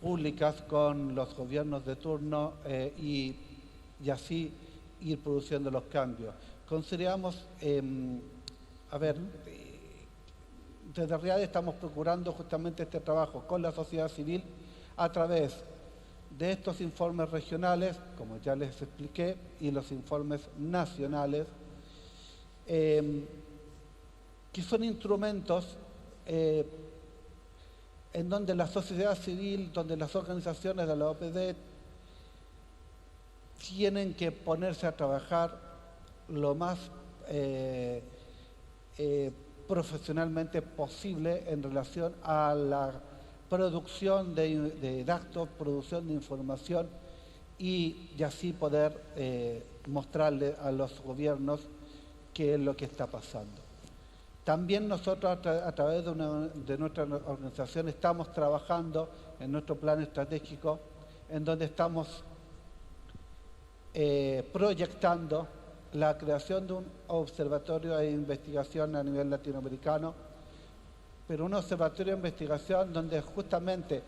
públicas con los gobiernos de turno y así ir produciendo los cambios. Consideramos, desde RIADE estamos procurando justamente este trabajo con la sociedad civil a través de estos informes regionales, como ya les expliqué, y los informes nacionales, que son instrumentos en donde la sociedad civil, donde las organizaciones de la OPD tienen que ponerse a trabajar lo más profesionalmente posible en relación a la producción de datos, producción de información y así poder mostrarle a los gobiernos qué es lo que está pasando. También nosotros a través de nuestra organización estamos trabajando en nuestro plan estratégico en donde estamos proyectando la creación de un observatorio de investigación a nivel latinoamericano, pero un observatorio de investigación donde justamente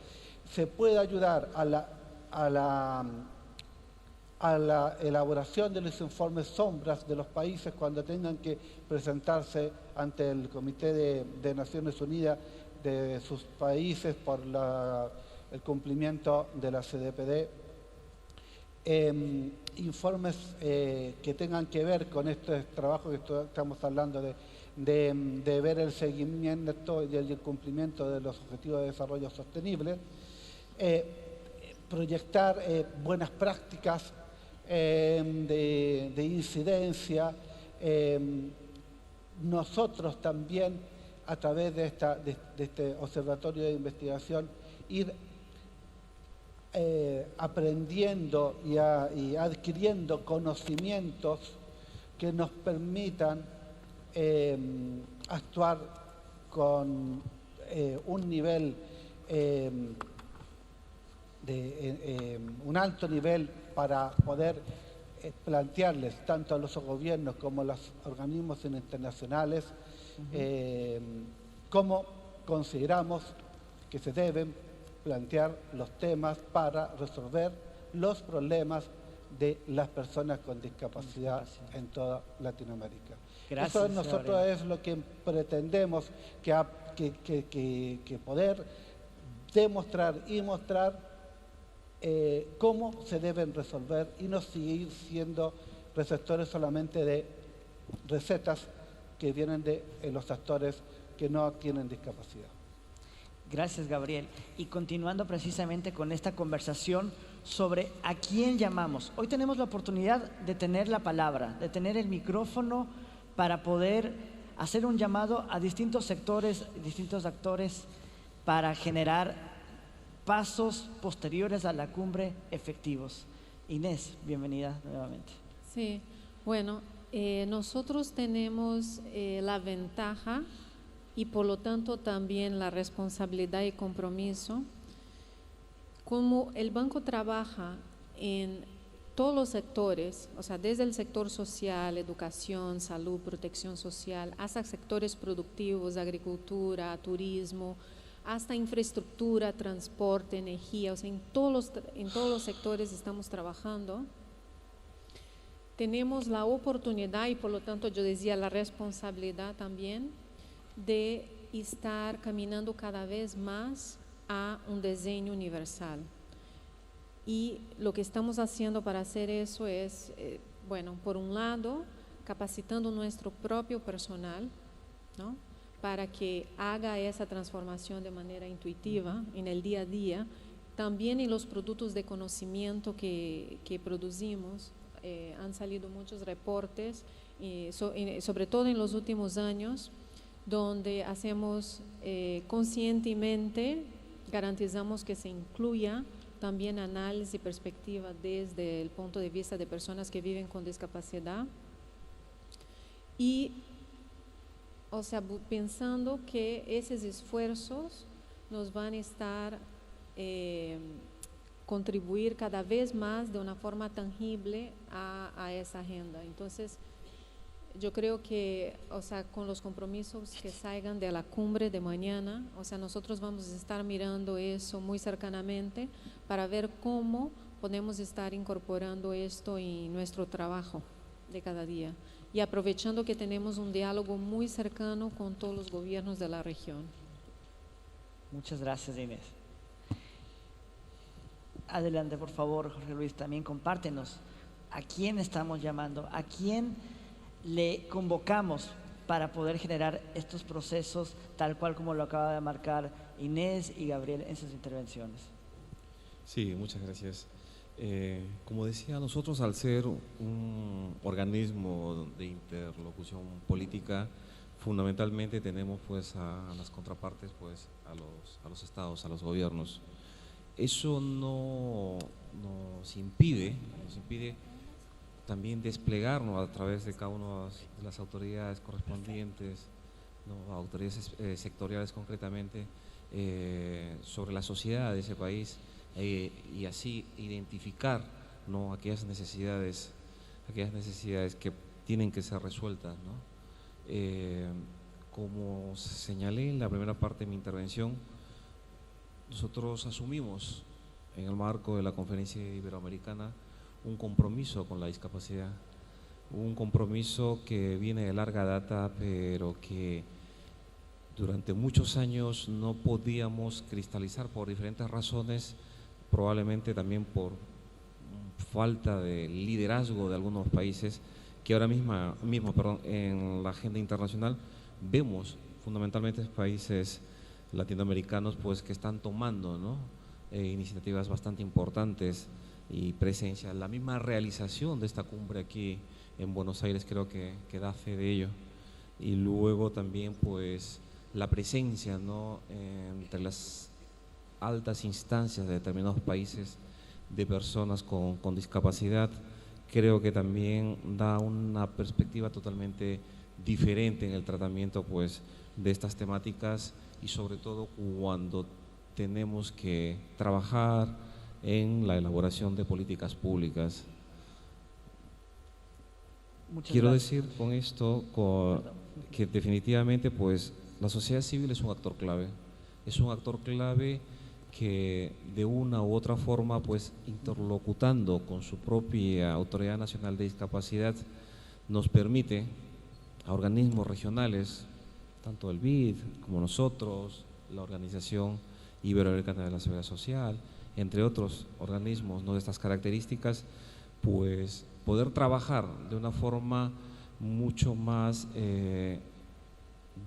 se pueda ayudar a la elaboración de los informes sombras de los países cuando tengan que presentarse ante el Comité de Naciones Unidas de sus países por el cumplimiento de la CDPD. Informes que tengan que ver con este trabajo que estamos hablando de ver el seguimiento y el cumplimiento de los Objetivos de Desarrollo Sostenible, proyectar buenas prácticas de incidencia. Nosotros también, a través de este observatorio de investigación, ir aprendiendo y adquiriendo conocimientos que nos permitan actuar con un nivel, un alto nivel para poder plantearles tanto a los gobiernos como a los organismos internacionales cómo consideramos que se deben plantear los temas para resolver los problemas de las personas con discapacidad en toda Latinoamérica. Gracias, eso nosotros es lo que pretendemos que poder demostrar y mostrar cómo se deben resolver y no seguir siendo receptores solamente de recetas que vienen de los actores que no tienen discapacidad. Gracias, Gabriel. Y continuando precisamente con esta conversación sobre a quién llamamos. Hoy tenemos la oportunidad de tener la palabra, de tener el micrófono para poder hacer un llamado a distintos sectores, distintos actores para generar pasos posteriores a la cumbre efectivos. Inés, bienvenida nuevamente. Sí, bueno, nosotros tenemos la ventaja y por lo tanto también la responsabilidad y compromiso. Como el banco trabaja en todos los sectores, o sea, desde el sector social, educación, salud, protección social, hasta sectores productivos, agricultura, turismo, hasta infraestructura, transporte, energía, o sea, en todos los sectores estamos trabajando. Tenemos la oportunidad y por lo tanto yo decía la responsabilidad también de estar caminando cada vez más a un diseño universal. Y lo que estamos haciendo para hacer eso es, bueno, por un lado, capacitando nuestro propio personal, ¿no?, para que haga esa transformación de manera intuitiva en el día a día, también en los productos de conocimiento que producimos. Han salido muchos reportes, sobre todo en los últimos años, donde hacemos conscientemente, garantizamos que se incluya también análisis y perspectiva desde el punto de vista de personas que viven con discapacidad y, o sea, pensando que esos esfuerzos nos van a estar contribuir cada vez más de una forma tangible a esa agenda. Entonces, yo creo que, o sea, con los compromisos que salgan de la cumbre de mañana, o sea, nosotros vamos a estar mirando eso muy cercanamente para ver cómo podemos estar incorporando esto en nuestro trabajo de cada día y aprovechando que tenemos un diálogo muy cercano con todos los gobiernos de la región. Muchas gracias, Inés. Adelante, por favor, Jorge Luis, también compártenos a quién estamos llamando, a quién le convocamos para poder generar estos procesos tal cual como lo acaba de marcar Inés y Gabriel en sus intervenciones. Sí, muchas gracias. Como decía, nosotros al ser un organismo de interlocución política, fundamentalmente tenemos pues a las contrapartes, pues a los estados, a los gobiernos. Eso no nos impide también desplegarnos a través de cada una de las autoridades correspondientes, ¿no? Autoridades sectoriales concretamente, sobre la sociedad de ese país, y así identificar, ¿no? aquellas necesidades que tienen que ser resueltas, ¿no? Como señalé en la primera parte de mi intervención, nosotros asumimos en el marco de la Conferencia Iberoamericana un compromiso con la discapacidad, un compromiso que viene de larga data, pero que durante muchos años no podíamos cristalizar por diferentes razones, probablemente también por falta de liderazgo de algunos países, que ahora mismo en la agenda internacional vemos fundamentalmente países latinoamericanos pues que están tomando, ¿no? Iniciativas bastante importantes y presencia. La misma realización de esta cumbre aquí en Buenos Aires creo que da fe de ello, y luego también pues la presencia, ¿no? entre las altas instancias de determinados países de personas con discapacidad, creo que también da una perspectiva totalmente diferente en el tratamiento pues de estas temáticas, y sobre todo cuando tenemos que trabajar en la elaboración de políticas públicas. Quiero decir con esto que definitivamente pues la sociedad civil es un actor clave, que de una u otra forma pues interlocutando con su propia Autoridad Nacional de Discapacidad nos permite a organismos regionales, tanto el BID como nosotros, la Organización Iberoamericana de la Seguridad Social, entre otros organismos, ¿no? de estas características, pues poder trabajar de una forma mucho más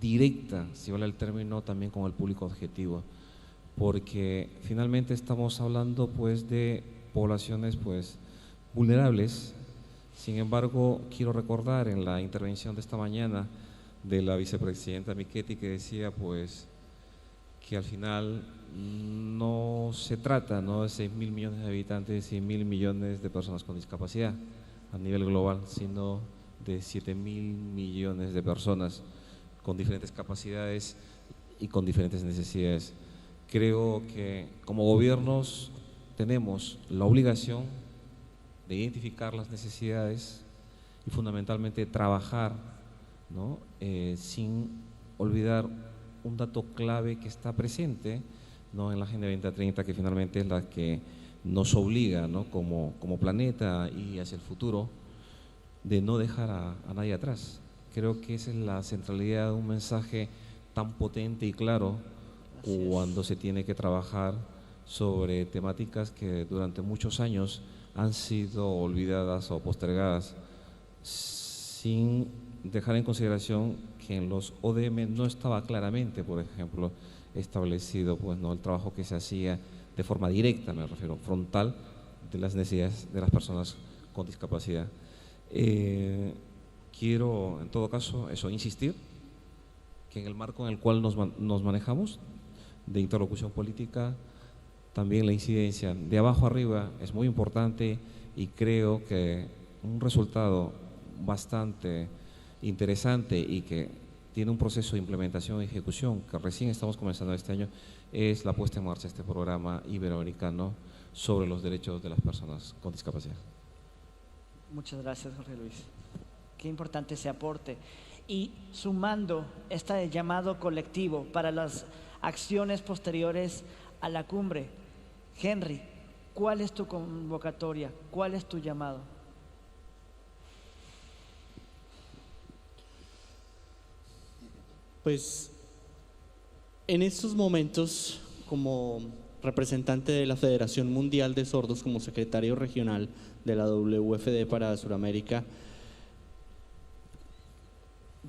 directa, si vale el término, también con el público objetivo, porque finalmente estamos hablando pues de poblaciones pues vulnerables. Sin embargo, quiero recordar en la intervención de esta mañana de la vicepresidenta Michetti, que decía pues que al final no se trata, ¿no? de 6.000 millones de habitantes y 1.000 millones de personas con discapacidad a nivel global, sino de 7.000 millones de personas con diferentes capacidades y con diferentes necesidades. Creo que como gobiernos tenemos la obligación de identificar las necesidades y fundamentalmente trabajar, ¿no? Sin olvidar un dato clave que está presente, ¿no? en la Agenda 2030, que finalmente es la que nos obliga, ¿no? como planeta y hacia el futuro, de no dejar a nadie atrás. Creo que esa es la centralidad de un mensaje tan potente y claro cuando se tiene que trabajar sobre temáticas que durante muchos años han sido olvidadas o postergadas, sin dejar en consideración que en los ODM no estaba claramente, por ejemplo, establecido pues, ¿no? el trabajo que se hacía de forma directa, me refiero, frontal, de las necesidades de las personas con discapacidad. Quiero, en todo caso, insistir que en el marco en el cual nos manejamos, de interlocución política, también la incidencia de abajo arriba es muy importante, y creo que un resultado bastante interesante y que tiene un proceso de implementación y ejecución que recién estamos comenzando este año es la puesta en marcha de este programa iberoamericano sobre los derechos de las personas con discapacidad. Muchas gracias, Jorge Luis. qué importante ese aporte. Y sumando este llamado colectivo para las acciones posteriores a la cumbre, Henry, ¿cuál es tu convocatoria? ¿Cuál es tu llamado? Pues en estos momentos, como representante de la Federación Mundial de Sordos, como secretario regional de la WFD para Sudamérica,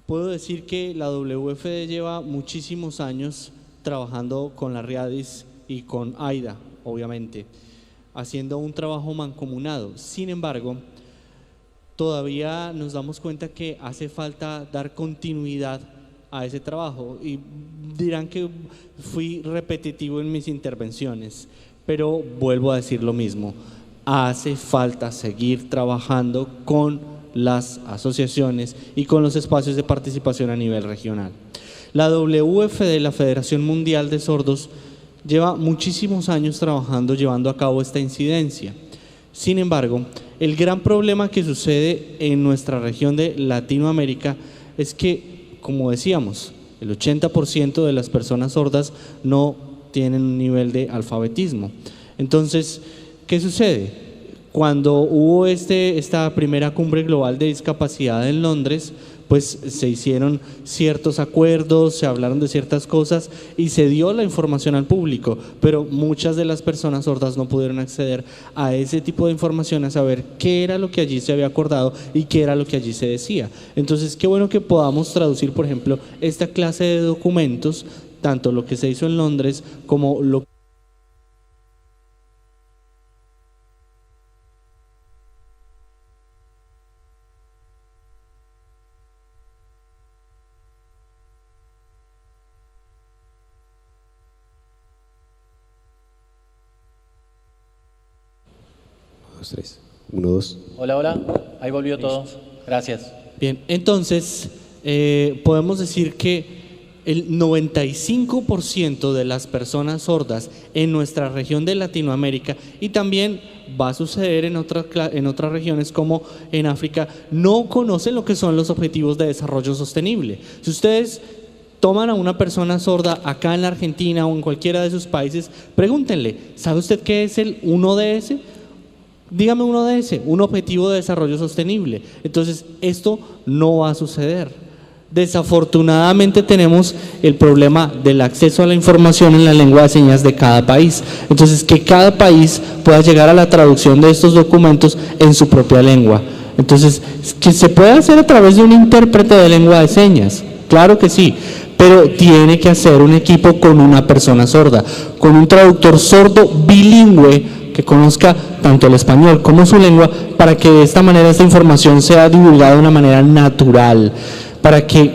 puedo decir que la WFD lleva muchísimos años trabajando con la RIADIS y con AIDA, obviamente, haciendo un trabajo mancomunado. Sin embargo, todavía nos damos cuenta que hace falta dar continuidad a ese trabajo, y dirán que fui repetitivo en mis intervenciones, pero vuelvo a decir lo mismo: hace falta seguir trabajando con las asociaciones y con los espacios de participación a nivel regional. La WFD, la Federación Mundial de Sordos, lleva muchísimos años trabajando, llevando a cabo esta incidencia. Sin embargo, el gran problema que sucede en nuestra región de Latinoamérica es que, como decíamos, el 80% de las personas sordas no tienen un nivel de alfabetismo. Entonces, ¿qué sucede? Cuando hubo esta primera cumbre global de discapacidad en Londres, pues se hicieron ciertos acuerdos, se hablaron de ciertas cosas y se dio la información al público, pero muchas de las personas sordas no pudieron acceder a ese tipo de información, a saber qué era lo que allí se había acordado y qué era lo que allí se decía. Entonces, qué bueno que podamos traducir, por ejemplo, esta clase de documentos, tanto lo que se hizo en Londres como lo Tres. 1, 2. Hola, hola. Ahí volvió todo. Gracias. Bien, entonces podemos decir que el 95% de las personas sordas en nuestra región de Latinoamérica, y también va a suceder en otras regiones como en África, no conocen lo que son los objetivos de desarrollo sostenible. Si ustedes toman a una persona sorda acá en la Argentina o en cualquiera de sus países, pregúntenle: ¿sabe usted qué es el 1DS? Dígame uno de ese, un objetivo de desarrollo sostenible. Entonces, esto no va a suceder. Desafortunadamente tenemos el problema del acceso a la información en la lengua de señas de cada país. Entonces, que cada país pueda llegar a la traducción de estos documentos en su propia lengua. Entonces, que se puede hacer a través de un intérprete de lengua de señas, claro que sí, pero tiene que hacer un equipo con una persona sorda, con un traductor sordo bilingüe que conozca tanto el español como su lengua, para que de esta manera esta información sea divulgada de una manera natural, para que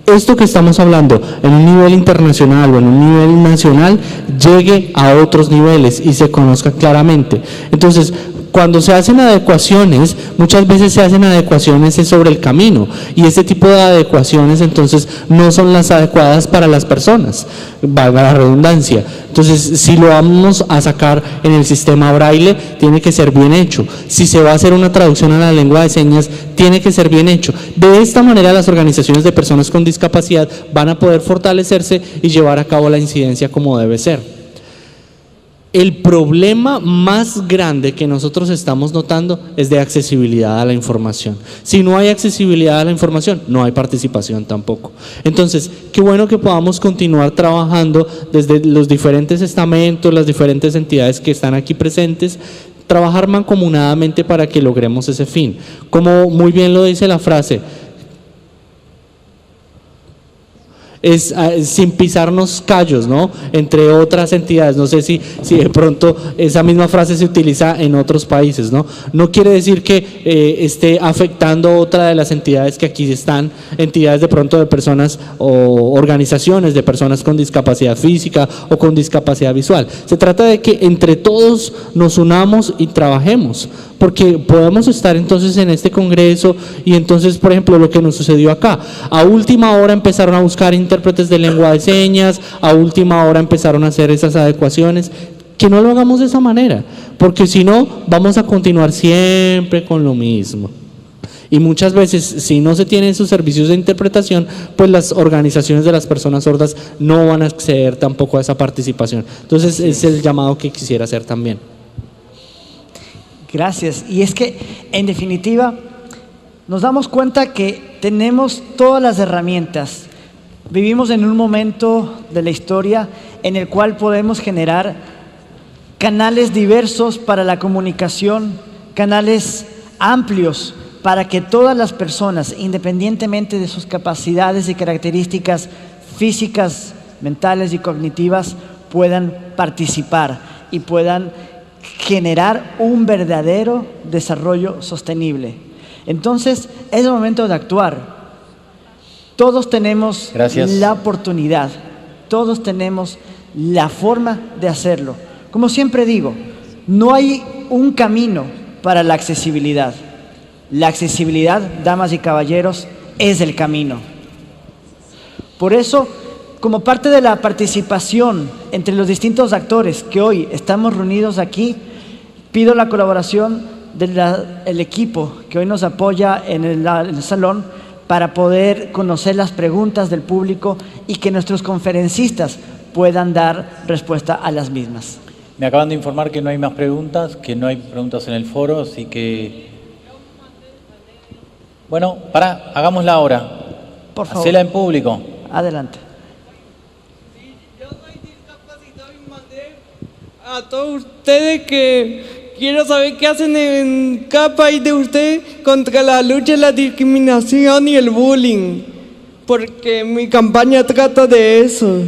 esto que estamos hablando en un nivel internacional o en un nivel nacional llegue a otros niveles y se conozca claramente. Entonces, cuando se hacen adecuaciones, muchas veces se hacen adecuaciones sobre el camino, y ese tipo de adecuaciones entonces no son las adecuadas para las personas, valga la redundancia. Entonces, si lo vamos a sacar en el sistema braille, tiene que ser bien hecho. Si se va a hacer una traducción a la lengua de señas, tiene que ser bien hecho. De esta manera, las organizaciones de personas con discapacidad van a poder fortalecerse y llevar a cabo la incidencia como debe ser. El problema más grande que nosotros estamos notando es de accesibilidad a la información. Si no hay accesibilidad a la información, no hay participación tampoco. Entonces, qué bueno que podamos continuar trabajando desde los diferentes estamentos, las diferentes entidades que están aquí presentes, trabajar mancomunadamente para que logremos ese fin. Como muy bien lo dice la frase, es sin pisarnos callos, ¿no? Entre otras entidades. No sé si de pronto esa misma frase se utiliza en otros países, ¿no? No quiere decir que esté afectando otra de las entidades que aquí están, entidades de pronto de personas o organizaciones de personas con discapacidad física o con discapacidad visual. Se trata de que entre todos nos unamos y trabajemos, porque podemos estar entonces en este congreso y entonces, por ejemplo, lo que nos sucedió acá, a última hora empezaron a buscar intérpretes de lengua de señas, a última hora empezaron a hacer esas adecuaciones. Que no lo hagamos de esa manera, porque si no, vamos a continuar siempre con lo mismo. Y muchas veces, si no se tienen sus servicios de interpretación, pues las organizaciones de las personas sordas no van a acceder tampoco a esa participación. Entonces, ese es el llamado que quisiera hacer también. Gracias. Y es que, en definitiva, nos damos cuenta que tenemos todas las herramientas. Vivimos en un momento de la historia en el cual podemos generar canales diversos para la comunicación, canales amplios para que todas las personas, independientemente de sus capacidades y características físicas, mentales y cognitivas, puedan participar y puedan generar un verdadero desarrollo sostenible. Entonces, es el momento de actuar. Todos tenemos la oportunidad, todos tenemos la forma de hacerlo. Como siempre digo, no hay un camino para la accesibilidad. La accesibilidad, damas y caballeros, es el camino. Por eso, como parte de la participación entre los distintos actores que hoy estamos reunidos aquí, pido la colaboración del equipo que hoy nos apoya en el salón para poder conocer las preguntas del público y que nuestros conferencistas puedan dar respuesta a las mismas. Me acaban de informar que no hay más preguntas, que no hay preguntas en el foro, así que... Bueno, hagámosla ahora. Por favor. Hacela en público. Adelante. Sí, yo soy discapacitado y mandé a todos ustedes que quiero saber qué hacen en cada país de ustedes contra la lucha de la discriminación y el bullying, porque mi campaña trata de eso.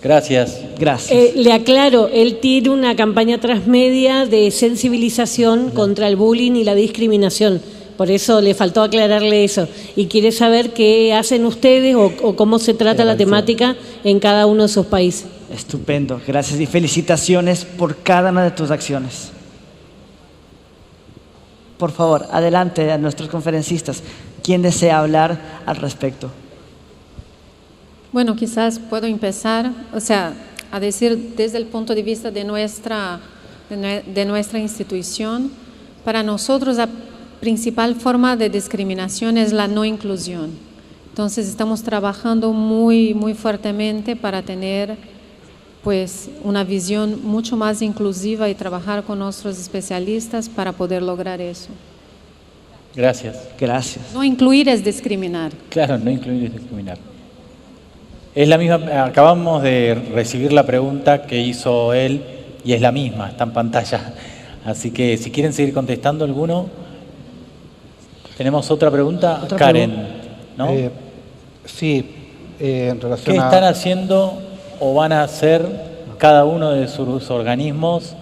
Gracias. Gracias. Le aclaro, él tiene una campaña transmedia de sensibilización contra el bullying y la discriminación. Por eso le faltó aclararle eso. Y quiere saber qué hacen ustedes o cómo se trata la temática en cada uno de sus países. Estupendo, gracias y felicitaciones por cada una de tus acciones. Por favor, adelante a nuestros conferencistas. ¿Quién desea hablar al respecto? Bueno, quizás puedo empezar, a decir desde el punto de vista de nuestra institución. Para nosotros la principal forma de discriminación es la no inclusión. Entonces estamos trabajando muy fuertemente para tener pues una visión mucho más inclusiva y trabajar con nuestros especialistas para poder lograr eso. Gracias. Gracias. No incluir es discriminar. Claro, no incluir es discriminar. Es la misma, acabamos de recibir la pregunta que hizo él y es la misma, está en pantalla. Así que si quieren seguir contestando alguno. ¿Tenemos otra pregunta? Karen, ¿no? Sí, en relación ¿Qué están haciendo o van a hacer cada uno de sus organismos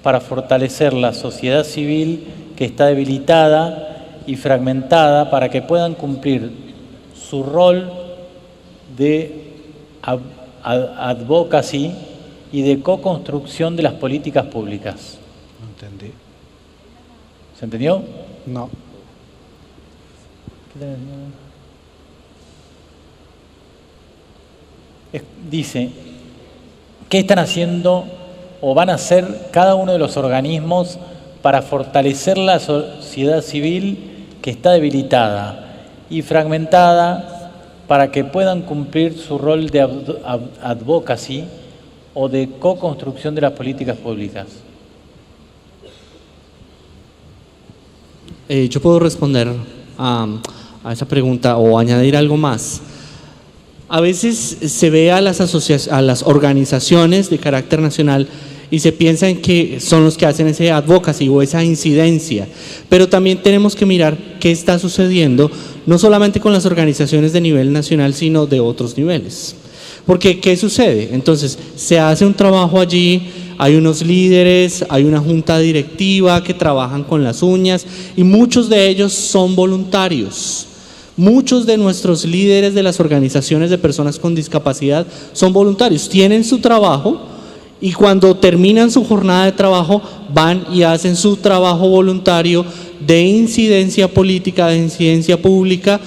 para fortalecer la sociedad civil que está debilitada y fragmentada para que puedan cumplir su rol de advocacy y de co-construcción de las políticas públicas? No entendí. ¿Se entendió? No. Dice, ¿qué están haciendo o van a hacer cada uno de los organismos para fortalecer la sociedad civil que está debilitada y fragmentada para que puedan cumplir su rol de advocacy o de co-construcción de las políticas públicas? Yo puedo responder a esa pregunta o añadir algo más. A veces se ve a las organizaciones de carácter nacional y se piensa en que son los que hacen ese advocacy o esa incidencia, pero también tenemos que mirar qué está sucediendo no solamente con las organizaciones de nivel nacional, sino de otros niveles. Porque, ¿qué sucede? Entonces, se hace un trabajo allí, hay unos líderes, hay una junta directiva que trabajan con las uñas y muchos de ellos son voluntarios. Muchos de nuestros líderes de las organizaciones de personas con discapacidad son voluntarios, tienen su trabajo y cuando terminan su jornada de trabajo van y hacen su trabajo voluntario de incidencia política, de incidencia pública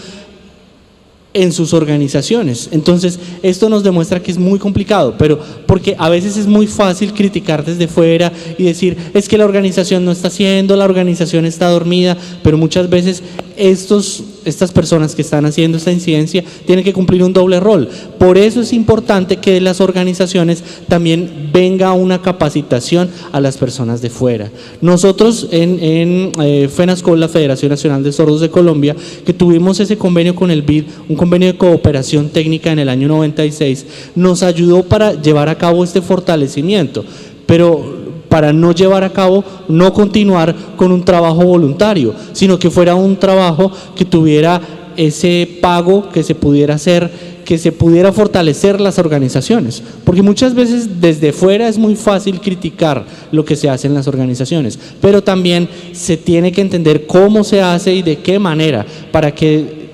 en sus organizaciones. Entonces, esto nos demuestra que es muy complicado, pero porque a veces es muy fácil criticar desde fuera y decir, es que la organización no está haciendo, la organización está dormida, pero muchas veces estas personas que están haciendo esta incidencia tienen que cumplir un doble rol. Por eso es importante que de las organizaciones también venga una capacitación a las personas de fuera. Nosotros en FENASCOL, la Federación Nacional de Sordos de Colombia, que tuvimos ese convenio con el BID, un convenio de cooperación técnica en el año 96, nos ayudó para llevar a cabo este fortalecimiento, pero para no llevar a cabo, no continuar con un trabajo voluntario, sino que fuera un trabajo que tuviera ese pago, que se pudiera hacer, que se pudiera fortalecer las organizaciones, porque muchas veces desde fuera es muy fácil criticar lo que se hace en las organizaciones, pero también se tiene que entender cómo se hace y de qué manera, para que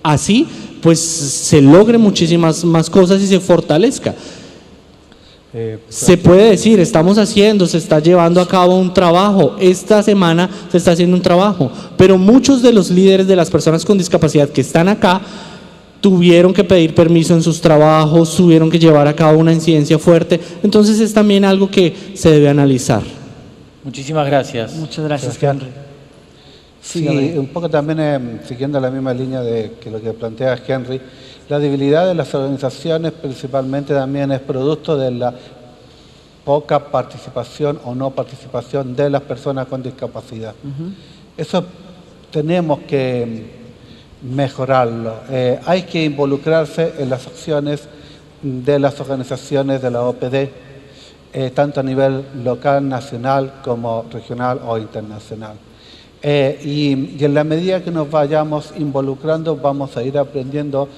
así pues se logren muchísimas más cosas y se fortalezca. Se puede decir, se está llevando a cabo un trabajo, esta semana se está haciendo un trabajo, pero muchos de los líderes de las personas con discapacidad que están acá tuvieron que pedir permiso en sus trabajos, tuvieron que llevar a cabo una incidencia fuerte, entonces es también algo que se debe analizar. Muchísimas gracias. Muchas gracias, Henry. Sí, un poco también siguiendo la misma línea de que lo que plantea Henry, la debilidad de las organizaciones principalmente también es producto de la poca participación o no participación de las personas con discapacidad. Eso tenemos que mejorarlo. Hay que involucrarse en las acciones de las organizaciones de la OPD, tanto a nivel local, nacional, como regional o internacional. Y en la medida que nos vayamos involucrando, vamos a ir aprendiendo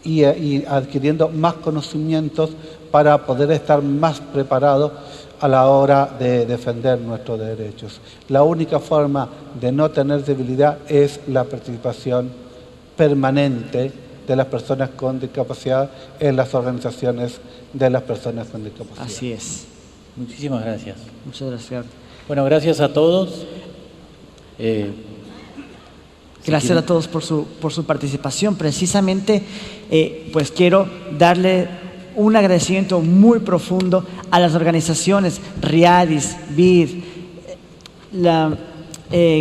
y adquiriendo más conocimientos para poder estar más preparados a la hora de defender nuestros derechos. La única forma de no tener debilidad es la participación permanente de las personas con discapacidad en las organizaciones de las personas con discapacidad. Así es. Muchísimas gracias. Muchas gracias. Bueno, gracias a todos. Gracias a todos por su participación. Precisamente, pues quiero darle un agradecimiento muy profundo a las organizaciones RIADIS, BID, la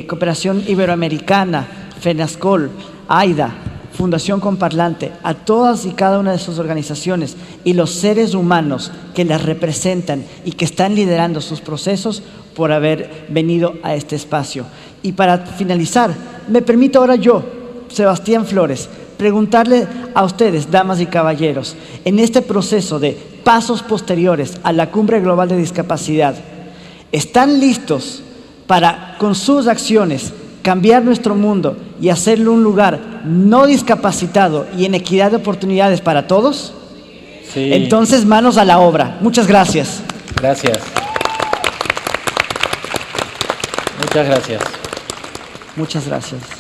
Cooperación Iberoamericana, FENASCOL, AIDA, Fundación Comparlante, a todas y cada una de sus organizaciones y los seres humanos que las representan y que están liderando sus procesos por haber venido a este espacio. Y para finalizar, me permito ahora yo, Sebastián Flores, preguntarle a ustedes, damas y caballeros, en este proceso de pasos posteriores a la Cumbre Global de Discapacidad, ¿están listos para, con sus acciones, cambiar nuestro mundo y hacerlo un lugar no discapacitado y en equidad de oportunidades para todos? Sí. Entonces, manos a la obra. Muchas gracias. Gracias. Muchas gracias. Muchas gracias.